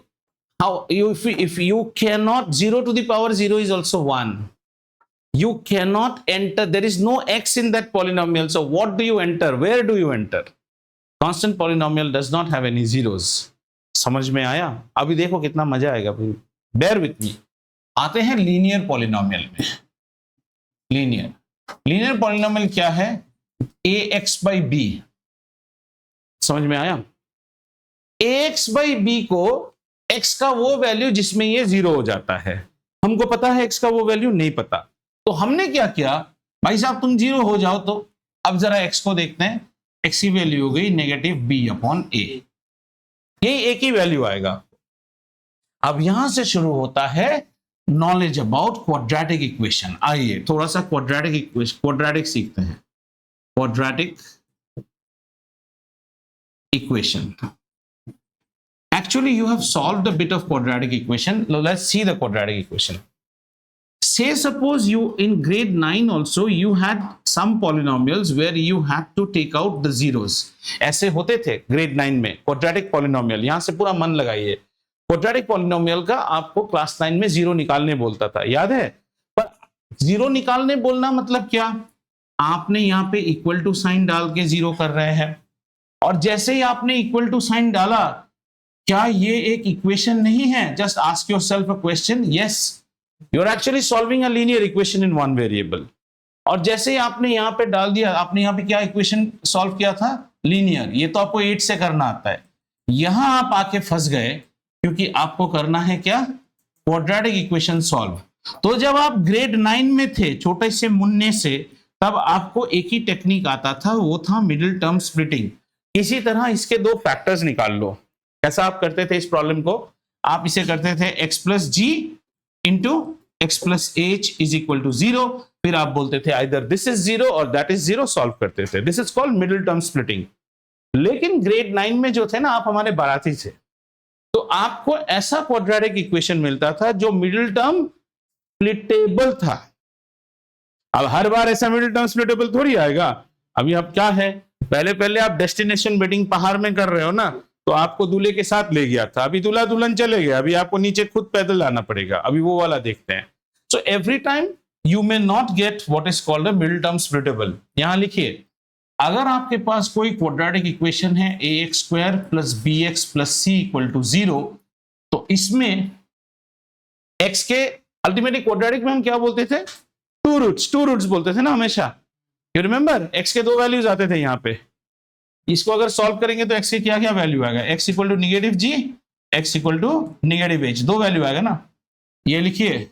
A: how if you cannot 0 to the power 0 is also 1. You cannot enter, there is no x in that polynomial, so what do you enter, where do you enter? Constant polynomial does not have any zeros. समझ में आया? अभी देखो कितना मजा आएगा, bear with me. आते हैं लीनियर पॉलिनोमियल में। लीनियर पॉलिनोमियल क्या है? ax/b, समझ में आया? ax/b को x का वो वैल्यू जिसमें ये जीरो हो जाता है, हमको पता है x का वो वैल्यू नहीं पता, तो हमने क्या किया, भाई साहब तुम जीरो हो जाओ, तो अब जरा x को देखते हैं, x की वैल्यू हो गई -b/a, यही a की वैल्यू आएगा। अब यहां से शुरू होता है नॉलेज अबाउट क्वाड्रेटिक इक्वेशन। आइए थोड़ा सा क्वाड्रेटिक सीखते हैं। Quadratic equation, actually you have solved a bit of quadratic equation. Now let's see the quadratic equation. Say suppose you in grade 9 also you had some polynomials where you had to take out the zeros. ऐसे होते थे grade 9 में quadratic polynomial। यहां से पूरा मन लगाइए, quadratic polynomial का आपको क्लास 9 में जीरो निकालने बोलता था, याद है? पर जीरो निकालने बोलना मतलब क्या, आपने यहां पे इक्वल टू साइन डाल के जीरो कर रहे हैं, और जैसे ही आपने इक्वल टू साइन डाला, क्या ये एक इक्वेशन नहीं है? Just ask yourself a question, yes you are actually solving a linear equation in one variable. और जैसे ही आपने यहां पे डाल दिया, आपने यहां पे क्या इक्वेशन सॉल्व किया था? लीनियर। ये तो आपको 8 से करना आता है, यहां आप आके फंस गए, क्योंकि आपको करना है क्या? Quadratic equation solve. तो जब आप ग्रेड 9 में थे, छोटे से मुन्ने से, तब आपको एक ही टेक्निक आता था, वो था मिडिल टर्म स्प्लिटिंग। इसी तरह इसके दो फैक्टर्स निकाल लो। कैसा आप करते थे इस प्रॉब्लम को? आप इसे करते थे x+g into x+h is equal to 0, फिर आप बोलते थे आइदर दिस इज 0 और दैट इज 0, सॉल्व करते थे। This is called middle term splitting. लेकिन ग्रेड 9 में जो थे ना, आप हमारे बाराती थे, तो आपको ऐसा क्वाड्रेटिक इक्वेशन मिलता था जो मिडिल टर्म स्प्लिटेबल था। अब हर बार ऐसा मिडिल टर्म स्प्लिटेबल थोड़ी आएगा। अभी अब क्या है, पहले आप डेस्टिनेशन वेडिंग पहाड़ में कर रहे हो ना, तो आपको दूल्हे के साथ ले गया था, अभी दूल्हा दुल्हन चले गए, अभी आपको नीचे खुद पैदल आना पड़ेगा, अभी वो वाला देखते हैं। So every time you may not get what is called a middle term splittable. यहां लिखिए, अगर आपके पास कोई क्वाड्रेटिक इक्वेशन है ax² + bx + c = 0, तो इसमें x के अल्टीमेटली क्वाड्रेटिक में हम क्या बोलते थे? टू रूट्स बोलते थे ना हमेशा। यू रिमेंबर, x के दो वैल्यूज आते थे यहाँ पे। इसको अगर सॉल्व करेंगे तो x की क्या क्या वैल्यू आएगा? x = -g, x = -h, दो वैल्यू आएगा ना। ये लिखिए,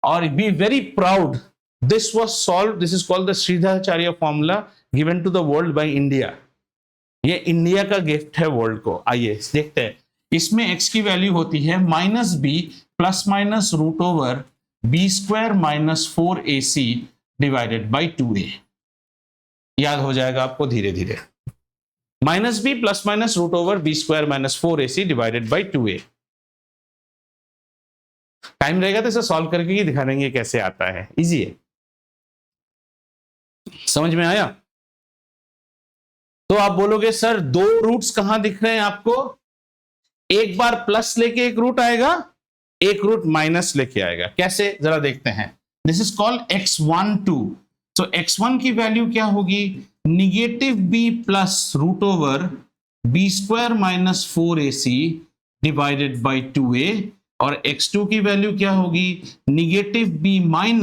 A: और be very proud, this was solved, this is called the Shridharacharya formula given to the world by India. ये इंडिया का गिफ्ट है वर्ल्ड को। आइए देखते हैं, इसमें x की वैल्यू होती है -b ± √b² - 4ac / 2a। याद हो जाएगा आपको धीरे धीरे। -b ± √b² - 4ac / 2a। Time रहेगा तो इसे सॉल्व करके ही दिखा देंगे कैसे आता है, इजी है। समझ में आया? तो आप बोलोगे सर दो रूट्स कहां दिख रहे हैं आपको? एक बार प्लस लेके एक रूट आएगा, एक रूट माइनस लेके आएगा। कैसे, जरा देखते हैं। This is called x12। तो x1 की वैल्यू क्या होगी? -b + √b² - 4ac / 2a। और x2 की वैल्यू क्या होगी? -b - √b²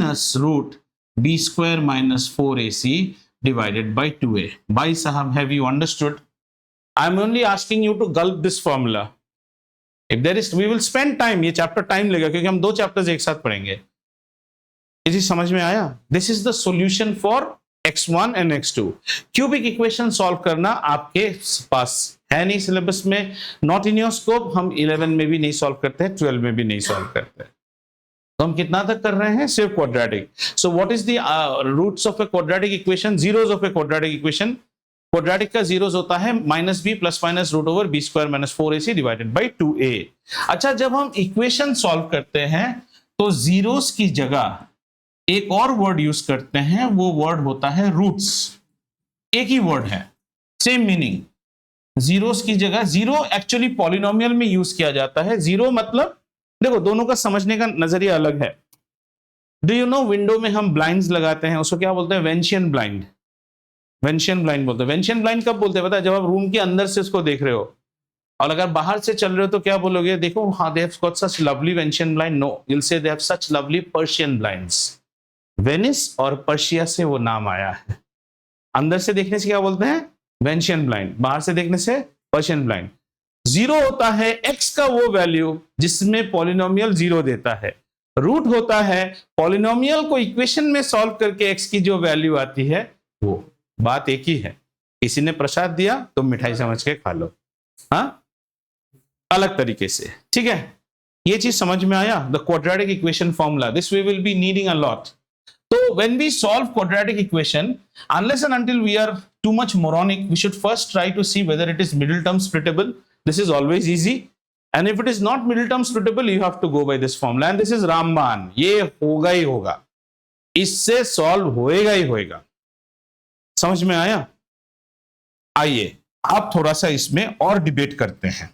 A: - 4ac / 2a। भाई साहब, have you understood? I am only asking you to gulp this formula. If there is, we will spend time. ये चैप्टर टाइम लेगा क्योंकि हम दो चैप्टर्स एक साथ पढ़ेंगे। ये समझ में आया? This is the solution for x1 and x2। Cubic equation solve करना आपके पास है नहीं सिलेबस में, नॉट इन योर स्कोप। हम 11 में भी नहीं सॉल्व करते हैं, 12 में भी नहीं सॉल्व करते हैं। तो हम कितना तक कर रहे हैं? सिर्फ quadratic. So what is the roots of a quadratic equation? Zeros of a quadratic equation. Quadratic का जीरोस होता है -b plus minus root over b square minus 4ac divided by 2a। अच्छा, जब हम इक्वेशन सॉल्व करते हैं तो zeros की जगह एक और वर्ड यूज करते हैं, वो वर्ड होता है रूट्स। एक ही वर्ड है, सेम मीनिंग। जीरोस की जगह, जीरो एक्चुअली पॉलिनोमियल में यूज किया जाता है। जीरो मतलब, देखो दोनों का समझने का नजरिया अलग है। डू यू नो, विंडो में हम ब्लाइंड्स लगाते हैं, उसको क्या बोलते हैं? वेंशियन ब्लाइंड। वेंशियन ब्लाइंड बोलते हैं। वेंशियन ब्लाइंड कब बोलते हैं पता है? जब आप रूम के अंदर से उसको देख रहे हो, और अगर बाहर से चल रहे हो तो क्या बोलोगे? देखो, हाँ, they have got such lovely Venetian blind. No, you will say they have such lovely Persian blinds. Venice और पर्शिया से वो नाम आया है। अंदर से देखने से क्या बोलते हैं? वेंशियन ब्लाइंड। बाहर से देखने से पर्शियन ब्लाइंड। जीरो होता है एक्स का वो वैल्यू जिसमें पॉलिनोमियल जीरो देता है। रूट होता है पॉलिनोमियल को इक्वेशन में सॉल्व करके एक्स की जो वैल्यू आती है वो। बात एक ही है। किसी ने प्रसाद दिया तो मिठाई समझ के खा लो, हाँ, अलग तरीके से। ठीक है, ये चीज समझ में आया? The quadratic equation formula, this we will be needing a lot. So when we solve quadratic equation, unless and until we are too much moronic, we should first try to see whether it is middle term splittable. This is always easy. And if it is not middle term splittable, you have to go by this formula. And this is रामबाण। ये होगा ही होगा, इससे solve होएगा ही होएगा। समझ में आया? आइए आप थोड़ा सा इसमें और डिबेट करते हैं।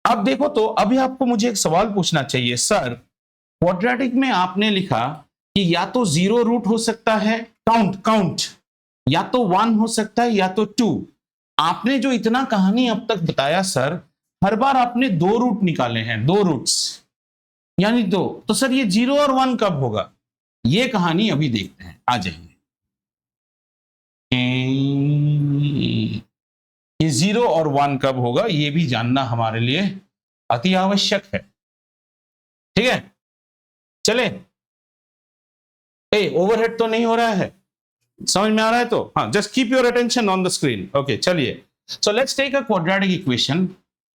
A: अब देखो, तो अभी आपको मुझे एक सवाल पूछना चाहिए। सर, क्वाड्रेटिक में आपने लिखा कि या तो जीरो रूट हो सकता है, काउंट, या तो 1 हो सकता है, या तो 2। आपने जो इतना कहानी अब तक बताया सर, हर बार आपने 2 रूट निकाले हैं, 2 रूट्स यानी 2। तो सर ये 0 और 1 कब होगा? ये कहानी अभी देखते हैं, आ जाइए। ये 0 और 1 कब होगा, ये भी जानना हमारे लिए अति आवश्यक है। ठीक है, चले। ओवरहेड तो नहीं हो रहा है, समझ में आ रहा है? तो हाँ, just keep your attention on the screen. Okay, चलिए। So let's take a quadratic equation.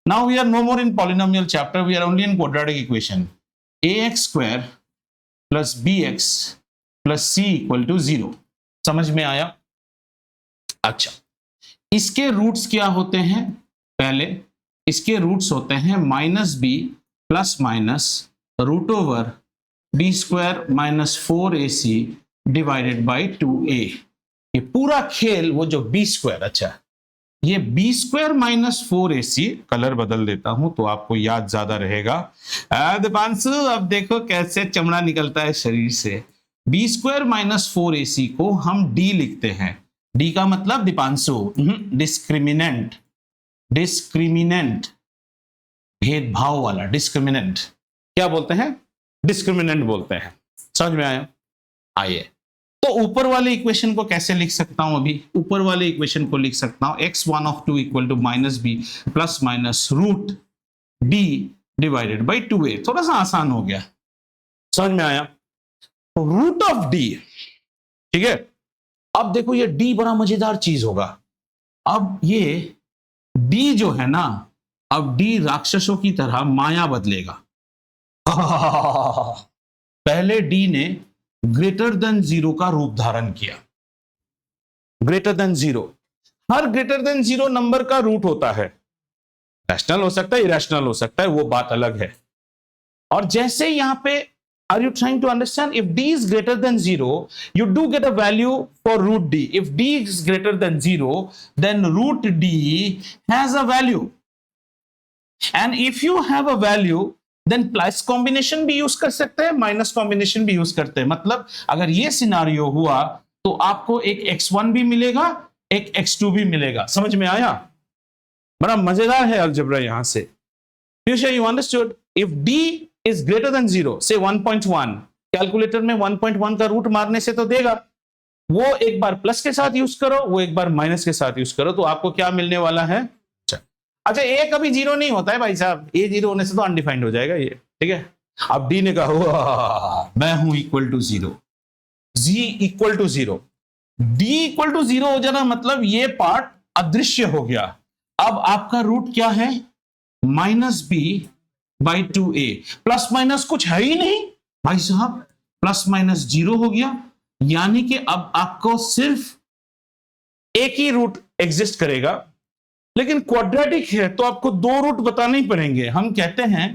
A: Now we are no more in polynomial chapter, we are only in quadratic equation. ax square plus bx plus c equal to 0। समझ में आया? अच्छा, इसके roots क्या होते हैं? पहले इसके रूट्स होते हैं -b plus minus root over b square minus 4ac divided by 2a। ये पूरा खेल वो जो b स्क्वायर, अच्छा ये b square minus 4ac, colour बदल देता हूं तो आपको याद ज्यादा रहेगा। दीपांशु, अब देखो कैसे चमड़ा निकलता है शरीर से। b स्क्वायर माइनस 4ac को हम d लिखते हैं। d का मतलब दीपांशु डिस्क्रिमिनेंट, डिस्क्रिमिनेंट भेदभाव वाला, डिस्क्रिमिनेंट क्या बोलते हैं? डिस्क्रिमिनेंट बोलते हैं। समझ में आया? आइए, तो ऊपर वाले इक्वेशन को कैसे लिख सकता हूं? अभी ऊपर वाले इक्वेशन को लिख सकता हूं x1 of 2 equal to -b plus minus root d divided by 2a। थोड़ा सा आसान हो गया, समझ में आया? रूट ऑफ d, ठीक है। अब देखो ये d बड़ा मजेदार चीज होगा। अब ये d जो है ना, अब d राक्षसों की तरह माया बदलेगा। पहले d ने ग्रेटर देन 0 का रूप धारण किया। ग्रेटर देन 0, हर ग्रेटर देन 0 नंबर का रूट होता है। रैशनल हो सकता है, इरेशनल हो सकता है, वो बात अलग है। और जैसे यहां पे, are you trying to understand? If d is greater than 0, you do get a value for root d. If d is greater than 0, then root d has a value. And if you have a value, then plus combination भी use कर सकते हैं, minus combination भी use करते हैं। मतलब अगर ये सिनारियो हुआ तो आपको एक x1 भी मिलेगा, एक x2 भी मिलेगा। समझ में आया? बड़ा मजेदार है अलजेब्रा यहां से। You understood? If d is greater than 0, say 1.1, calculator में 1.1 का रूट मारने से तो देगा। वो एक बार प्लस के साथ यूज करो, वो एक बार माइनस के साथ यूज करो, तो आपको क्या मिलने वाला है? अच्छा, ए कभी 0 नहीं होता है भाई साहब। ए 0 होने से तो अनडिफाइंड हो जाएगा ये, ठीक है। अब डी ने कहा मैं हूं equal to 0, G equal to 0, D equal to 0 हो जाना मतलब ये पार्ट अदृश्य हो गया। अब आपका रूट क्या है? -b/2a। प्लस माइनस कुछ है ही नहीं, भाई साहब प्लस माइनस 0 हो गया, यानी कि अब आपको सिर्फ एक ही रूट एग्जिस्ट करेगा। लेकिन क्वाड्रेटिक है तो आपको दो रूट बताने ही पड़ेंगे। हम कहते हैं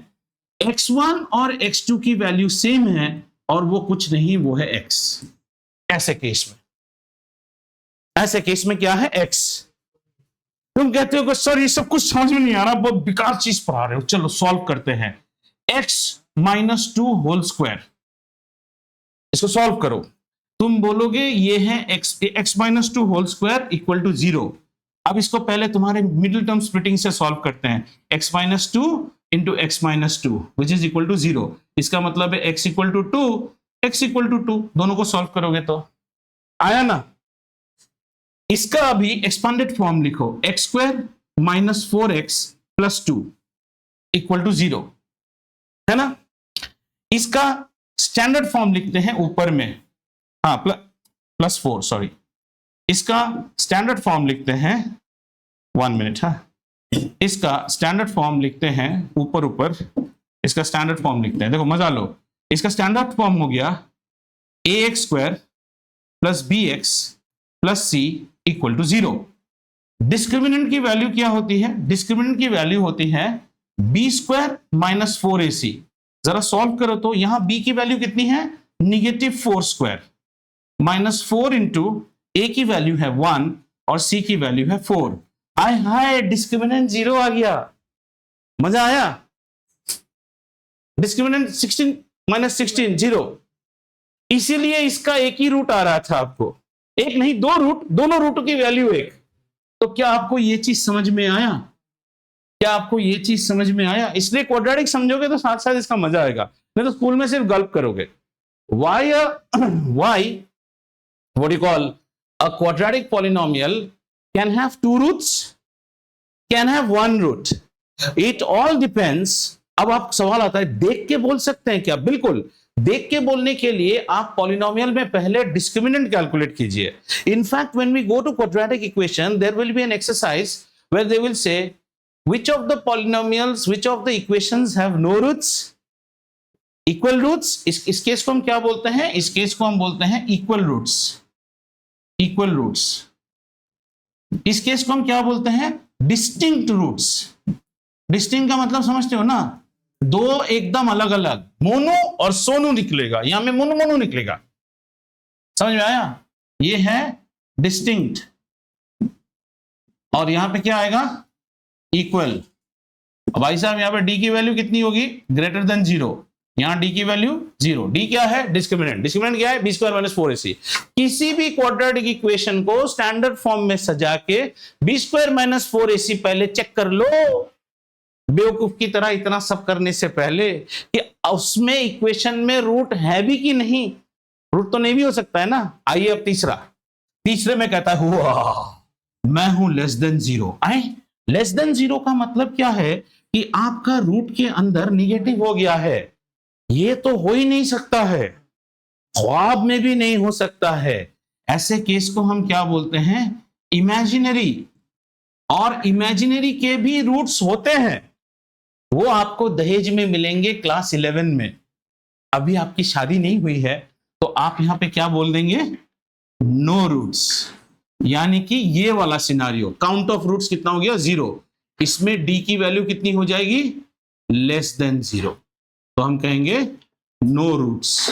A: x1 और x2 की वैल्यू सेम है और वो कुछ नहीं, वो है x। ऐसे केस में क्या है, x। तुम कहते हो कि सर ये सब कुछ समझ में नहीं आ रहा, बहुत बेकार चीज पढ़ा रहे हो। चलो सॉल्व करते हैं। x माइनस 2 होल स्क्वायर, इसको सॉल्व करो। तुम बोलोगे ये है x minus 2 whole square equal to 0। अब इसको पहले तुम्हारे मिडिल टर्म स्प्लिटिंग से सॉल्व करते हैं। x minus 2 into x minus 2 which is equal to 0। इसका मतलब है x equal to 2, x equal to 2। दोनों को सॉल्व करोगे तो आया ना। इसका अभी एक्सपांडेड फॉर्म लिखो, x square minus 4x plus 2 equal to 0, है ना। इसका स्टैंडर्ड फॉर्म लिखते हैं ऊपर में, हाँ प्लस 4, सॉरी। इसका स्टैंडर्ड फॉर्म लिखते हैं, 1 मिनट, हाँ। इसका स्टैंडर्ड फॉर्म लिखते हैं ऊपर, इसका स्टैंडर्ड फॉर्म लिखते हैं। देखो मजा लो, इसका स्टैंडर्ड फॉर्म हो गया ax square plus bx plus c equal to 0। Discriminant की वैल्यू क्या होती है, डिस्क्रिमिनेंट की वैल्यू होती है b स्क्वायर माइनस 4ac। जरा सॉल्व करो तो यहां b की वैल्यू कितनी है, negative 4 square minus 4 into a की वैल्यू है 1 और c की वैल्यू है 4। आय हाय, डिस्क्रिमिनेंट 0 आ गया, मजा आया। डिस्क्रिमिनेंट 16 माइनस 16 0, इसीलिए इसका एक ही रूट आ रहा था आपको, एक नहीं दो रूट, दोनों रूटों की वैल्यू एक। तो क्या आपको ये चीज समझ में आया, क्या आपको ये चीज समझ में आया। इसलिए क्वाड्रेटिक समझोगे तो साथ साथ इसका मजा आएगा, नहीं तो स्कूल में सिर्फ गल्प करोगे। why what do you call a quadratic polynomial can have two roots, can have one root, it all depends। अब आप सवाल आता है देख के बोल सकते हैं क्या, बिल्कुल। देख के बोलने के लिए आप पॉलिनोमियल में पहले डिस्क्रिमिनेंट कैलकुलेट कीजिए। In fact when we go to quadratic equation there will be an exercise where they will say which of the polynomials, which of the equations have no roots, equal roots। इस case को हम क्या बोलते हैं, इस case को हम बोलते हैं इक्वल रूट्स, इक्वल रूट्स। इस केस को हम क्या बोलते हैं, डिस्टिंक्ट रूट्स। डिस्टिंक्ट का मतलब समझते हो ना, दो एकदम अलग अलग, मोनो और सोनू निकलेगा, यहां में मोनू मोनू निकलेगा, समझ में आया। ये है डिस्टिंक्ट, और यहां पे क्या आएगा, इक्वल। भाई साहब यहां पे डी की वैल्यू कितनी होगी, ग्रेटर देन 0, यहां डी की वैल्यू 0। डी क्या है, डिस्क्रिमिनेंट। डिस्क्रिमिनेंट क्या है, बी स्क्वायर माइनस 4ac। किसी भी क्वाड्रेटिक इक्वेशन को स्टैंडर्ड फॉर्म में सजा के बी स्क्वायर माइनस 4ac पहले चेक कर लो, बेवकूफ की तरह इतना सब करने से पहले कि उसमें इक्वेशन में रूट है भी कि नहीं। रूट तो नहीं भी हो सकता है ना। आइए अब तीसरे में कहता है मैं हूं लेस देन 0। आए लेस देन 0 का मतलब क्या है कि आपका रूट के अंदर निगेटिव हो गया है। ये तो हो ही नहीं सकता है, ख्वाब में भी नहीं हो सकता है। ऐसे केस को हम क्या बोलते हैं, इमेजिनरी। और इमेजिनरी के भी रूट्स होते हैं, वो आपको दहेज में मिलेंगे क्लास 11 में। अभी आपकी शादी नहीं हुई है तो आप यहां पे क्या बोल देंगे, नो रूट्स। यानी कि ये वाला सिनारियो, काउंट ऑफ रूट्स कितना हो गया, 0। इसमें डी की वैल्यू कितनी हो जाएगी, लेस देन 0, तो हम कहेंगे नो रूट्स।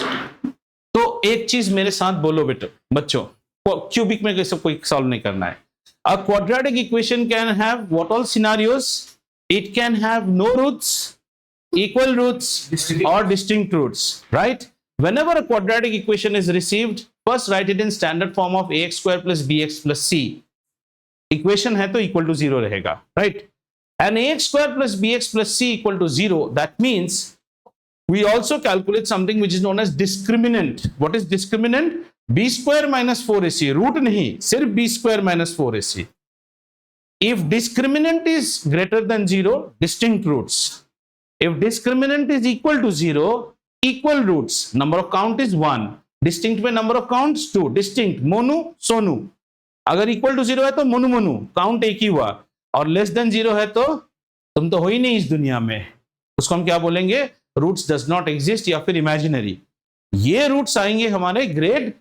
A: तो एक चीज मेरे साथ बोलो बेटा बच्चों, क्यूबिक में कैसे कोई सॉल्व नहीं करना है। A quadratic equation can have what all scenarios, it can have no roots, equal roots or distinct roots, right? Whenever a quadratic equation is received, first write it in standard form of ax square plus bx plus c। equation है तो equal to 0 रहेगा, right? And ax square plus bx plus c equal to 0, that means we also calculate something which is known as discriminant। what is discriminant, b square minus 4ac, root नहीं, सिर्फ b square minus 4ac। if discriminant is greater than 0, distinct roots। if discriminant is equal to 0, equal roots। number of count is 1, distinct में number of counts 2, distinct Monu Sonu. अगर equal to 0 है तो Monu Monu, count एक ही हुआ। और less than 0 है तो तुम तो हो ही नहीं इस दुनिया में, उसको हम क्या बोलेंगे, रूट्स डज नॉट एग्जिस्ट या फिर इमेजिनरी, ये रूट्स आएंगे हमारे ग्रेड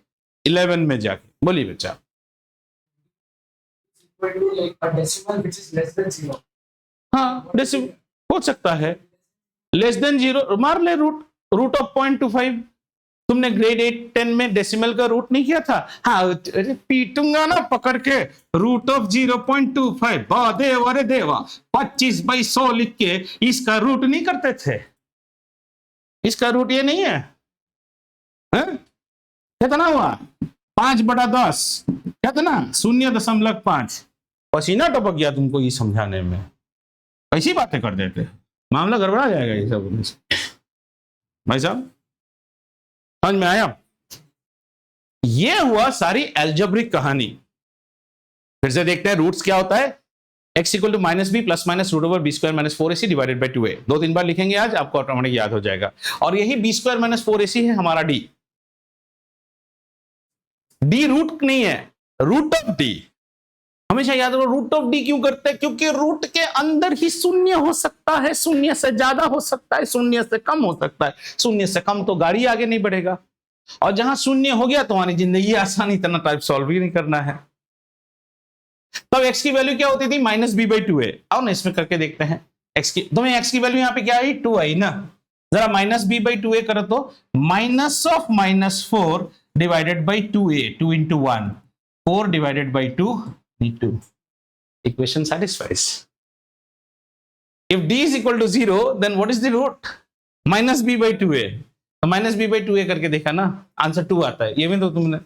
A: 11 में जाके। बोलिए बच्चा। हाँ डेसिमल हो सकता है, लेस देन 0 मार ले, रूट ऑफ 0.25। तुमने ग्रेड 8-10 में डेसिमल का रूट नहीं किया था? हाँ अरे पीटूंगा ना पकड़ के। रूट ऑफ 0.25 बा देव, अरे देवा 25/100 लिख के इसका रूट नहीं करते थे? इसका रूट ये नहीं है, कितना हुआ 5/10, कितना 0.5। पसीना टपक गया तुमको ये समझाने में, कैसी बातें कर देते, मामला गड़बड़ा जाएगा ये सब। भाई साहब समझ में आया? ये हुआ सारी एल्जेब्रिक कहानी। फिर से देखते हैं रूट्स क्या होता है। x equal to -b plus minus root over b square minus 4ac divided by 2a। 2-3 बार लिखेंगे आज, आपको ऑटोमेटिक याद हो जाएगा। और यही b स्क्वायर माइनस 4ac है हमारा d। d रूट नहीं है, रूट ऑफ d। हमेशा याद रखो रूट ऑफ d क्यों करते हैं? क्योंकि रूट के अंदर ही शून्य हो सकता है, शून्य से ज्यादा हो सकता है, शून्य से कम हो सकता है। शून्य से कम तो गाड़ी आगे नहीं बढ़ेगा, और जहां शून्य हो गया तो हमारी जिंदगी आसान, इतना टाइप सॉल्व ही नहीं करना है। तब x की वैल्यू क्या होती थी? -b/2a। आओ ना इसमें करके देखते हैं। x की तुम्हें x की वैल्यू यहां पे क्या आई? 2 आई ना। जरा -b/2a करो तो -4 divided by 2a, 2 into 1, 4 divided by 2 2। Equation satisfies. If d is equal to 0, then what is the root? -b/2a। तो -b/2a करके देखा ना, आंसर 2 आता है। ये भी तो तुमने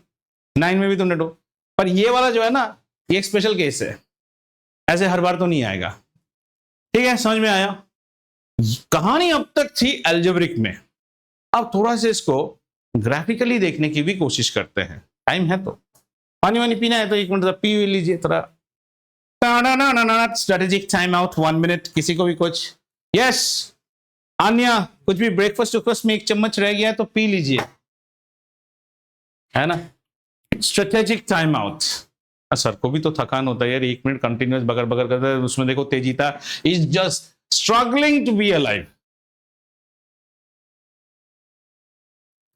A: 9 में भी तुमने 2, पर ये वाला जो है ना, ये एक स्पेशल केस है, ऐसे हर बार तो नहीं आएगा। ठीक है, समझ में आया? कहानी अब तक थी एल्जेब्रिक में। अब थोड़ा सा इसको ग्राफिकली देखने की भी कोशिश करते हैं। टाइम है तो पानी वानी पीना है तो 1 मिनट पी लीजिए थोड़ा। Strategic time out 1 minute. किसी को भी कुछ? यस आन्या, कुछ भी ब्रेकफास्ट में 1 चम्मच रह गया है तो पी लीजिए, है ना। Strategic time out. सर को भी तो थकान होता है यार, 1 मिनट कंटिन्यूअस बगर बगर करता है, उसमें देखो Tejita is just struggling to be alive.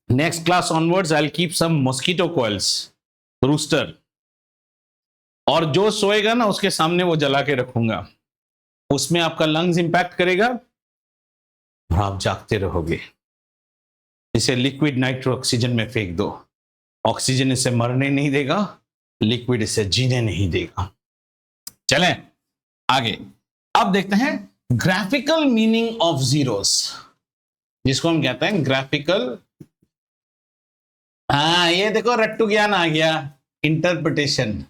A: Next class onwards I will keep some mosquito coils, rooster, और जो सोएगा ना उसके सामने वो जला के रखूंगा। उसमें आपका लंग्स इंपैक्ट करेगा और आप जागते रहोगे। इसे लिक्विड नाइट्रो ऑक्सीजन में फेंक दो, ऑक्सीजन इसे मरने नहीं देगा, लिक्विड इसे जीने नहीं देगा। चलें आगे। अब देखते हैं ग्राफिकल मीनिंग ऑफ जीरोस, जिसको हम कहते हैं ग्राफिकल। हाँ ये देखो रट्टू ज्ञान आ गया, इंटरप्रिटेशन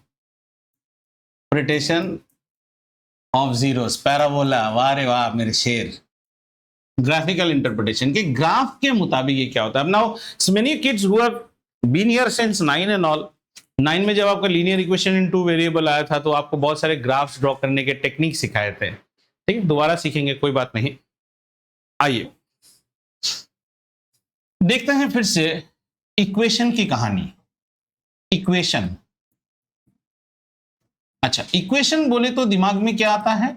A: ऑफ जीरोस, पैराबोला। वाह रे वाह मेरे शेर। ग्राफिकल इंटरप्रिटेशन के ग्राफ के मुताबिक ये क्या होता है। Now many kids who have been here since 9 and all, 9 में जब आपका लीनियर इक्वेशन इन 2 वेरिएबल आया था तो आपको बहुत सारे ग्राफ्स ड्रॉ करने के टेक्निक सिखाए थे। ठीक है, दोबारा सीखेंगे, कोई बात नहीं। आइए देखते हैं फिर से इक्वेशन की कहानी। इक्वेशन, अच्छा इक्वेशन बोले तो दिमाग में क्या आता है?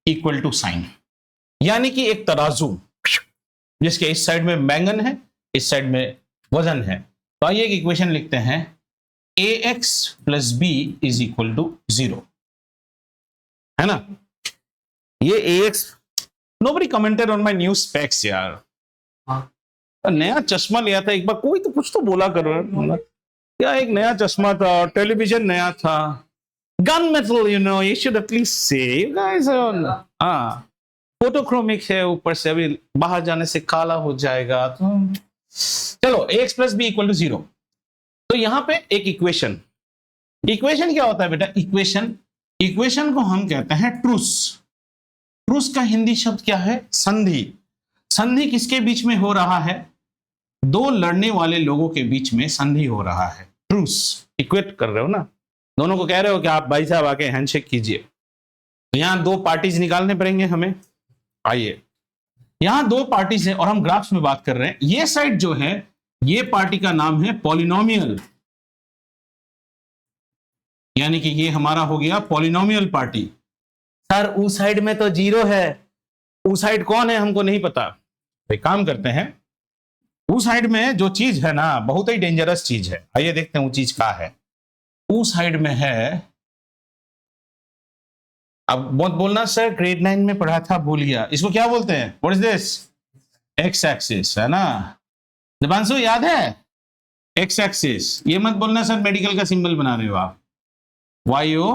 A: इक्वल टू साइन, यानी कि एक तराजू जिसके इस साइड में बैंगन है, इस साइड में वजन है। तो आइए एक इक्वेशन लिखते हैं, ax plus b is equal to 0, है ना। ये ax, nobody commented on my new specs यार। नया चश्मा लिया था एक बार, कोई तो कुछ तो बोला करो क्या, एक नया चश्मा था, टेलीविजन नया था, gun metal, you know, you should at least से यू गाइस। हाँ फोटोक्रोमिक है, ऊपर से अभी बाहर जाने से काला हो जाएगा। तो चलो ax plus b equal to 0। तो यहां पे एक इक्वेशन, इक्वेशन क्या होता है बेटा? इक्वेशन को हम कहते हैं ट्रूस। ट्रूस का हिंदी शब्द क्या है? संधि। संधि किसके बीच में हो रहा है? 2 लड़ने वाले लोगों के बीच में संधि हो रहा है। ट्रूस इक्वेट कर रहे हो ना, दोनों को कह रहे हो कि आप भाई साहब आके हैंडशेक कीजिए। तो यहां 2 पार्टीज निकालने पड़ेंगे हमें। आइए, यहां 2 पार्टीज हैं और हम ग्राफ्स में बात कर रहे हैं। ये साइड जो है, ये पार्टी का नाम है पॉलिनोमियल, यानी कि ये हमारा हो गया पॉलिनोमियल पार्टी। सर उस साइड में तो 0 है, उस साइड कौन है हमको नहीं पता। एक काम करते हैं, उस साइड में जो चीज है ना बहुत ही डेंजरस चीज है, आइए देखते हैं वो चीज क्या है। उस साइड में है, अब मत बोलना सर ग्रेड 9 में पढ़ा था भूल गया, इसको क्या बोलते हैं, what is this, x axis है ना, दिपांशु याद है एक्स एक्सिस। ये मत बोलना सर मेडिकल का सिंबल बना रहे हो आप, y o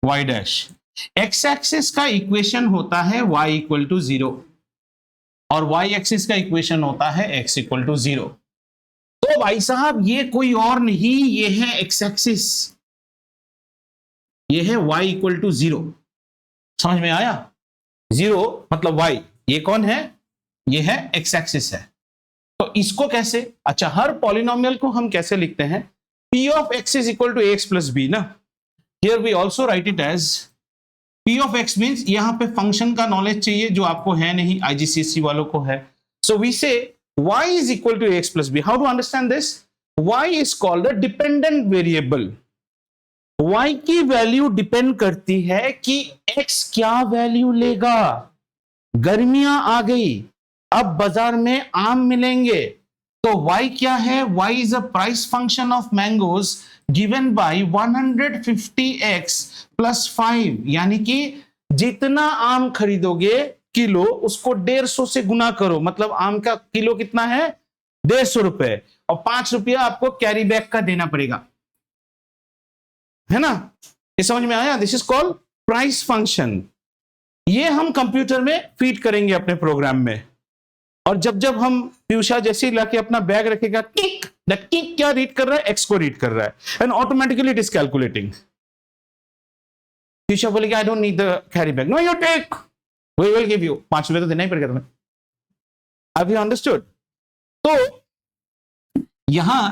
A: y dash. X axis का इक्वेशन होता है y इक्वल टू 0 और y एक्सिस का इक्वेशन होता है x इक्वल टू 0। तो भाई साहब ये कोई और नहीं, ये है एक्स एक्सिस, ये है y इक्वल टू 0। समझ में आया, 0 मतलब y, ये कौन है, ये है एक्स एक्सिस है। तो इसको कैसे, अच्छा हर पॉलिनोमियल को हम कैसे लिखते हैं, p of x is equal to ax plus b ना, here we also write it as p of x means यहां पे फंक्शन का नॉलेज चाहिए जो आपको है नहीं, IGCSE वालों को है। So we say y is equal to ax plus b। How to understand this, y is called a dependent variable. y की वैल्यू डिपेंड करती है कि x क्या वैल्यू लेगा। गर्मियां आ गई, अब बाजार में आम मिलेंगे, तो y क्या है, y is a price function of mangoes given by 150x plus 5, यानी कि जितना आम खरीदोगे किलो उसको 150 से गुना करो, मतलब आम का किलो कितना है 150 रुपए, और 5 रुपया आपको कैरी बैग का देना पड़ेगा, है ना, ये समझ में आया। This is called price function. ये हम कंप्यूटर में फीड करेंगे अपने प्रोग्राम में, और जब जब हम पीयूषा जैसे ही लाके अपना बैग रखेगा, टिक, दैट टिक क्या रीड कर रहा है, एक्स को रीड कर रहा है, and automatically it is calculating. Piyusha बोलेगा I don't need the carry bag, no you take, we will give you, 5 रुपए तो देना ही पड़ेगा तुम्हें। Have you understood? तो यहां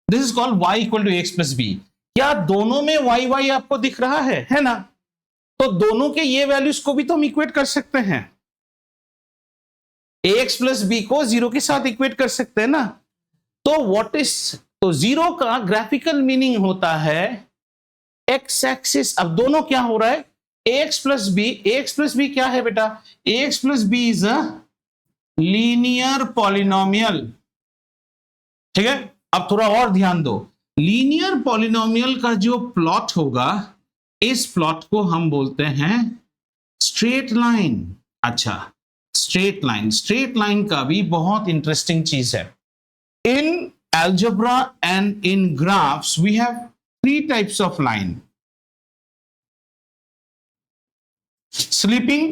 A: this is called y equal to X plus B. क्या दोनों में y y आपको दिख रहा है ना, तो दोनों के ये वैल्यूज को भी तो हम इक्वेट कर सकते हैं, ax प्लस बी को 0 के साथ इक्वेट कर सकते हैं ना। तो व्हाट इज, तो 0 का ग्राफिकल मीनिंग होता है एक्स एक्सिस। अब दोनों क्या हो रहा है, ax प्लस बी क्या है बेटा, ax plus b is a linear polynomial, ठीक है। अब थोड़ा और ध्यान दो, लीनियर पॉलिनोमियल का जो प्लॉट होगा, इस प्लॉट को हम बोलते हैं स्ट्रेट लाइन। अच्छा स्ट्रेट लाइन का भी बहुत इंटरेस्टिंग चीज है। इन algebra and in graphs we have 3 types of line. Sleeping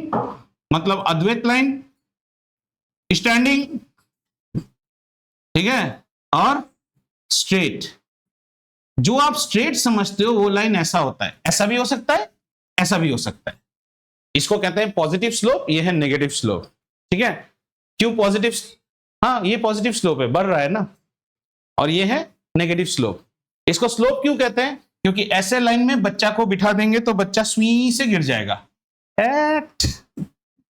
A: मतलब अद्वैत लाइन, स्टैंडिंग, ठीक है, और स्ट्रेट। जो आप स्ट्रेट समझते हो वो लाइन ऐसा होता है, ऐसा भी हो सकता है, ऐसा भी हो सकता है। इसको कहते हैं पॉजिटिव स्लोप, ये है नेगेटिव स्लोप, ठीक है। क्यों पॉजिटिव, हाँ ये पॉजिटिव स्लोप है, बढ़ रहा है ना, और ये है नेगेटिव स्लोप। इसको स्लोप क्यों कहते हैं, क्योंकि ऐसे लाइन में बच्चा को बिठा देंगे तो बच्चा सुई से गिर जाएगा।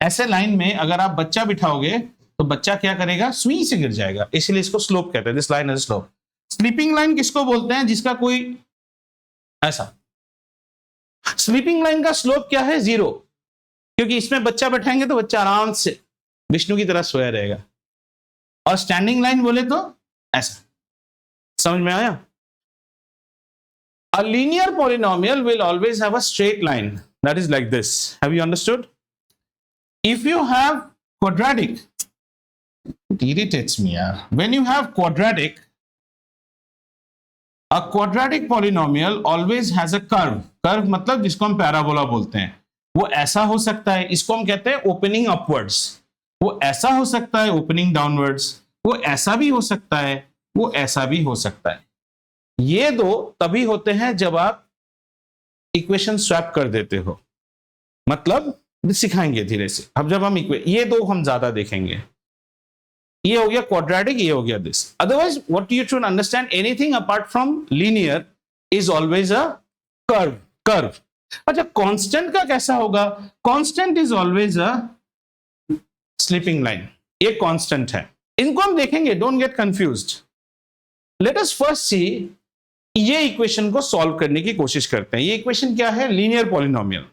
A: ऐसे लाइन में अगर आप बच्चा बिठाओगे तो बच्चा क्या करेगा, सुई से गिर जाएगा, इसलिए इसको स्लोप कहते हैं। This line is slope. Sleeping line किसको बोलते हैं, जिसका कोई ऐसा, स्लीपिंग लाइन का स्लोप क्या है, 0, क्योंकि इसमें बच्चा बैठाएंगे तो बच्चा आराम से विष्णु की तरह सोया रहेगा। और स्टैंडिंग लाइन बोले तो ऐसा, समझ में आया। A linear polynomial will always have a straight line that is like this. Have you understood? If you have quadratic, it irritates me yaar. When you have quadratic, a quadratic polynomial always has a curve. Curve मतलब जिसको हम parabola बोलते हैं, वो ऐसा हो सकता है, इसको हम कहते हैं ओपनिंग अपवर्ड्स, वो ऐसा हो सकता है ओपनिंग डाउनवर्ड्स, वो ऐसा भी हो सकता है, वो ऐसा भी हो सकता है। ये दो तभी होते हैं जब आप इक्वेशन स्वैप कर देते हो, मतलब सिखाएंगे धीरे से। अब जब हम ये दो हम ज्यादा देखेंगे, ये हो गया क्वाड्रेटिक, ये हो गया this. Otherwise what you should understand, anything apart from linear is always a curve. अच्छा कांस्टेंट का कैसा होगा, constant is always a sleeping line, ये कांस्टेंट है। इनको हम देखेंगे, don't get confused. Let us first see, ये इक्वेशन को सॉल्व करने की कोशिश करते हैं। ये इक्वेशन क्या है, लीनियर पॉलिनोमियल।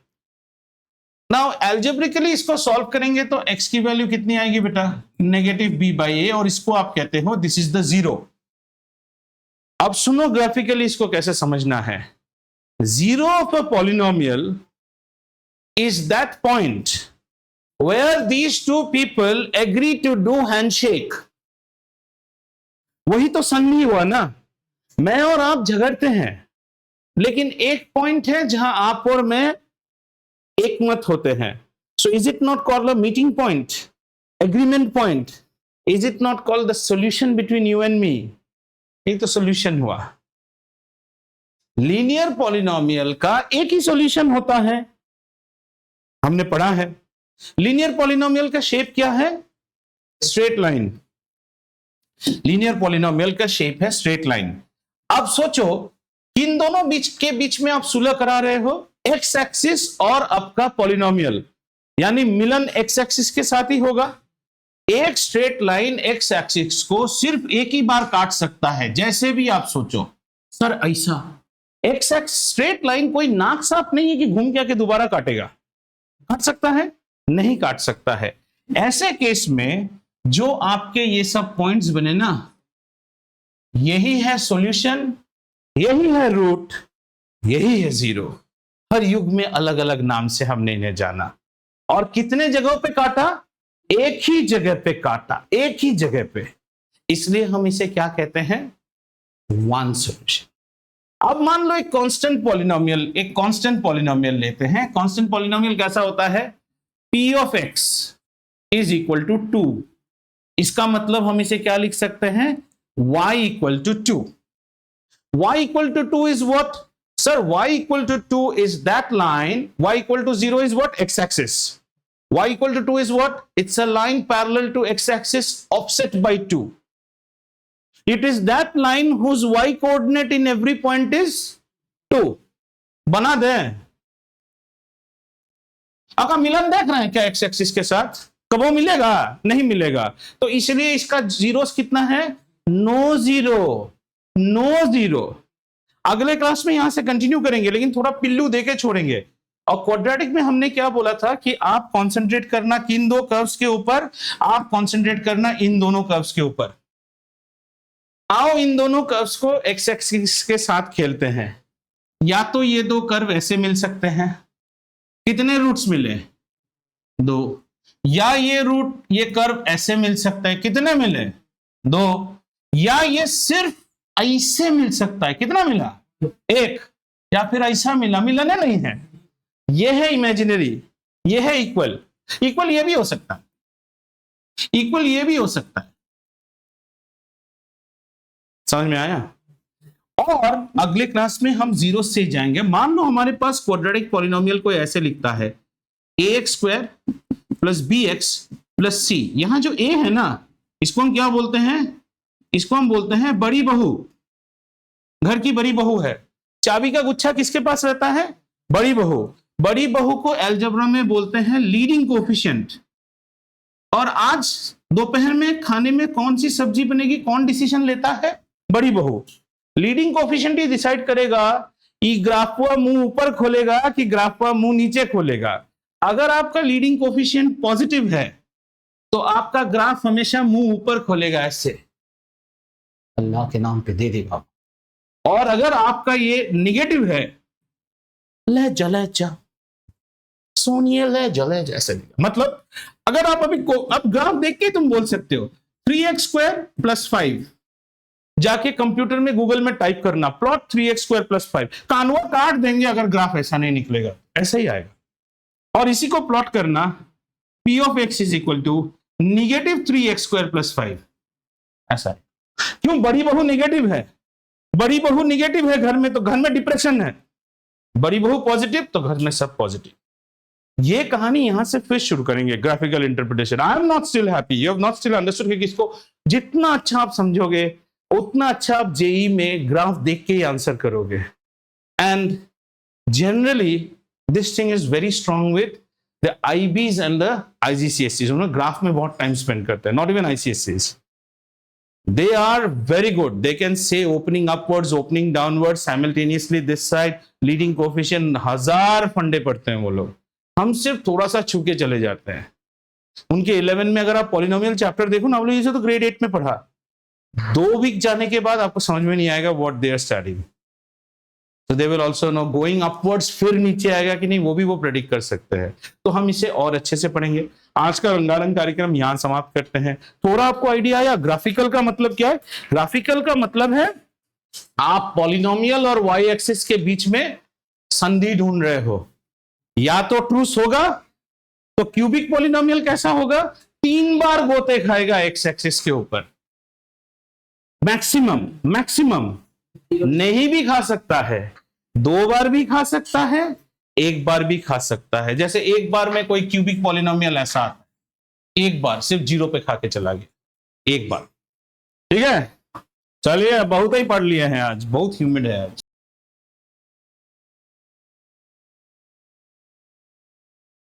A: नाउ एल्जेब्रिकली इसको सॉल्व करेंगे तो x की वैल्यू कितनी आएगी बेटा, नेगेटिव b बाई ए, और इसको आप कहते हो दिस इज द जीरो। अब सुनो ग्राफिकली इसको कैसे समझना है। Zero of a polynomial is that point where these two people agree to do handshake. वही तो संधि हुआ ना, मैं और आप झगड़ते हैं, लेकिन एक पॉइंट है जहां आप और मैं एक मत होते हैं। So is it not called a meeting point, agreement point? Is it not called the solution between you and me? एक तो सॉल्यूशन हुआ। लीनियर पॉलिनोमियल का एक ही सॉल्यूशन होता है, हमने पढ़ा है। लीनियर पॉलिनोमियल का शेप क्या है? Straight line. लीनियर पॉलिनोमियल का शेप है स्ट्रेट लाइन। अब सोचो, इन दोनों के बीच में आप सुलह करा रहे हो, एक्स एक्सिस और आपका पॉलिनोमियल, यानी मिलन एक्स एक्सिस के साथ ही होगा। एक स्ट्रेट लाइन एक्स एक्सिस को सिर्फ एक ही बार काट सकता है, जैसे भी आप सोचो। सर ऐसा एक्स एक्स स्ट्रेट लाइन कोई नाक साफ नहीं है कि घूम के आके दोबारा काटेगा। काट सकता है? नहीं काट सकता है। ऐसे केस में जो आपके ये सब पॉइंट्स बने ना, यही है सॉल्यूशन, यही है रूट, यही है जीरो। हर युग में अलग अलग नाम से हमने इन्हें जाना। और कितने जगहों पे काटा? एक ही जगह पे काटा, एक ही जगह पे। इसलिए हम इसे क्या कहते हैं? One solution. अब मान लो एक कांस्टेंट पॉलिनोमियल लेते हैं। कांस्टेंट पॉलिनोमियल कैसा होता है? p of x is equal to 2। इसका मतलब हम इसे क्या लिख सकते हैं? y equal to 2। y equal to 2 is what? Sir y equal to 2 is that line, y equal to 0 is what? x axis. y equal to 2 is what? It's a line parallel to x-axis offset by 2. It is that line whose y coordinate in every point is 2. बना दे। अगर मिलन देख रहे हैं क्या x-axis के साथ? कब वो मिलेगा? नहीं मिलेगा। तो इसलिए इसका जीरोस कितना है? No zero, no zero. अगले क्लास में यहां से कंटिन्यू करेंगे, लेकिन थोड़ा पिल्लू देके छोड़ेंगे। और क्वाड्रेटिक में हमने क्या बोला था कि आप कंसंट्रेट करना किन दो कर्व्स के ऊपर? आप कंसंट्रेट करना इन दोनों कर्व्स के ऊपर। आओ इन दोनों कर्व्स को एक्स एक्सिस के साथ खेलते हैं। या तो ये दो कर्व ऐसे मिल सकते हैं, कितने रूट्स मिले? 2। या ये कर्व ऐसे मिल सकता है, कितने मिले? 2। या ये सिर्फ ऐसे मिल सकता है, कितना मिला? 1। या फिर ऐसा मिला नहीं है। ये है इमेजिनरी, ये है इक्वल। इक्वल ये भी हो सकता है, इक्वल ये भी हो सकता है। समझ में आया? और अगले क्लास में हम जीरो से जाएंगे। मान लो हमारे पास क्वाड्रेटिक पॉलिनोमियल को ऐसे लिखता है ax² plus bx plus c। यहां जो a है ना, इसको हम क्या बोलते हैं? इसको हम बोलते हैं बड़ी बहू। घर की बड़ी बहू है। चाबी का गुच्छा किसके पास रहता है? बड़ी बहू। बड़ी बहू को अलजेब्रा में बोलते हैं लीडिंग कोफिशिएंट। और आज दोपहर में खाने में कौन सी सब्जी बनेगी, कौन डिसीजन लेता है? बड़ी बहू। लीडिंग कोफिशिएंट ही डिसाइड करेगा कि ग्राफवा मुंह ऊपर खोलेगा कि ग्राफवा मुंह नीचे खोलेगा। अगर आपका लीडिंग कोफिशिएंट पॉजिटिव है तो आपका ग्राफ हमेशा मुंह ऊपर खोलेगा ऐसे, अल्लाह के नाम पे दे दे बाबा। और अगर आपका ये निगेटिव है, ले जले जा सोनिए ले जले जैसे। मतलब अगर आप अभी अब ग्राफ देख के तुम बोल सकते हो 3x² प्लस 5, जाके कंप्यूटर में गूगल में टाइप करना प्लॉट 3x² प्लस 5, कानवा काट देंगे अगर ग्राफ ऐसा नहीं निकलेगा, ऐसा ही आएगा। और इसी को प्लॉट करना p of x is equal to negative 3x² plus 5, ऐसा है। क्यों? बड़ी बहू निगेटिव है, बड़ी बहू निगेटिव है घर में, तो घर में डिप्रेशन है। बड़ी बहू पॉजिटिव तो घर में सब पॉजिटिव। ये कहानी यहां से फिर शुरू करेंगे, graphical interpretation. I am not still happy, you have not still understood कि इसको जितना अच्छा आप समझोगे उतना अच्छा आप जेई में ग्राफ देख के ही आंसर करोगे। And generally this thing is very strong with the IBs and the IGCSEs. उन्होंने ग्राफ में बहुत टाइम स्पेंड करते हैं, not even ICSEs. They are very good. They can say opening upwards, opening downwards, simultaneously this side, leading coefficient, 1000 फंडे पढ़ते हैं वो लोग। हम सिर्फ थोड़ा सा छू के चले जाते हैं। उनके 11 में अगर आप पॉलिनोमियल चैप्टर देखो ना, आप लोग इसे तो ग्रेड 8 में पढ़ा, 2 वीक जाने के बाद आपको समझ में नहीं आएगा व्हाट दे आर स्टडीइंग। तो they will also know going upwards फिर नीचे आएगा कि नहीं, वो भी वो प्रेडिक्ट कर सकते हैं। तो हम इसे और अच्छे से पढ़ेंगे। आज का रंगारंग कार्यक्रम यहां समाप्त करते हैं। थोड़ा आपको आइडिया आया ग्राफिकल का मतलब क्या है? ग्राफिकल का मतलब है आप पॉलिनोमियल और वाई एक्सिस के बीच में संधि ढूंढ रहे हो, या तो ट्रूस होगा, तो क्यूबिक पॉलिनोमियल कैसा होगा? 3 बार गोते खाएगा एक्स एक्सिस के ऊपर, मैक्सिमम नहीं भी खा सकता है, 2 बार भी खा सकता है, 1 बार भी खा सकता है। जैसे एक बार में कोई क्यूबिक पॉलिनोमियल ऐसा आता है, एक बार सिर्फ 0 पे खा के चला गया, एक बार। ठीक है, चलिए बहुत ही पढ़ लिए हैं आज, बहुत ह्यूमिड है आज।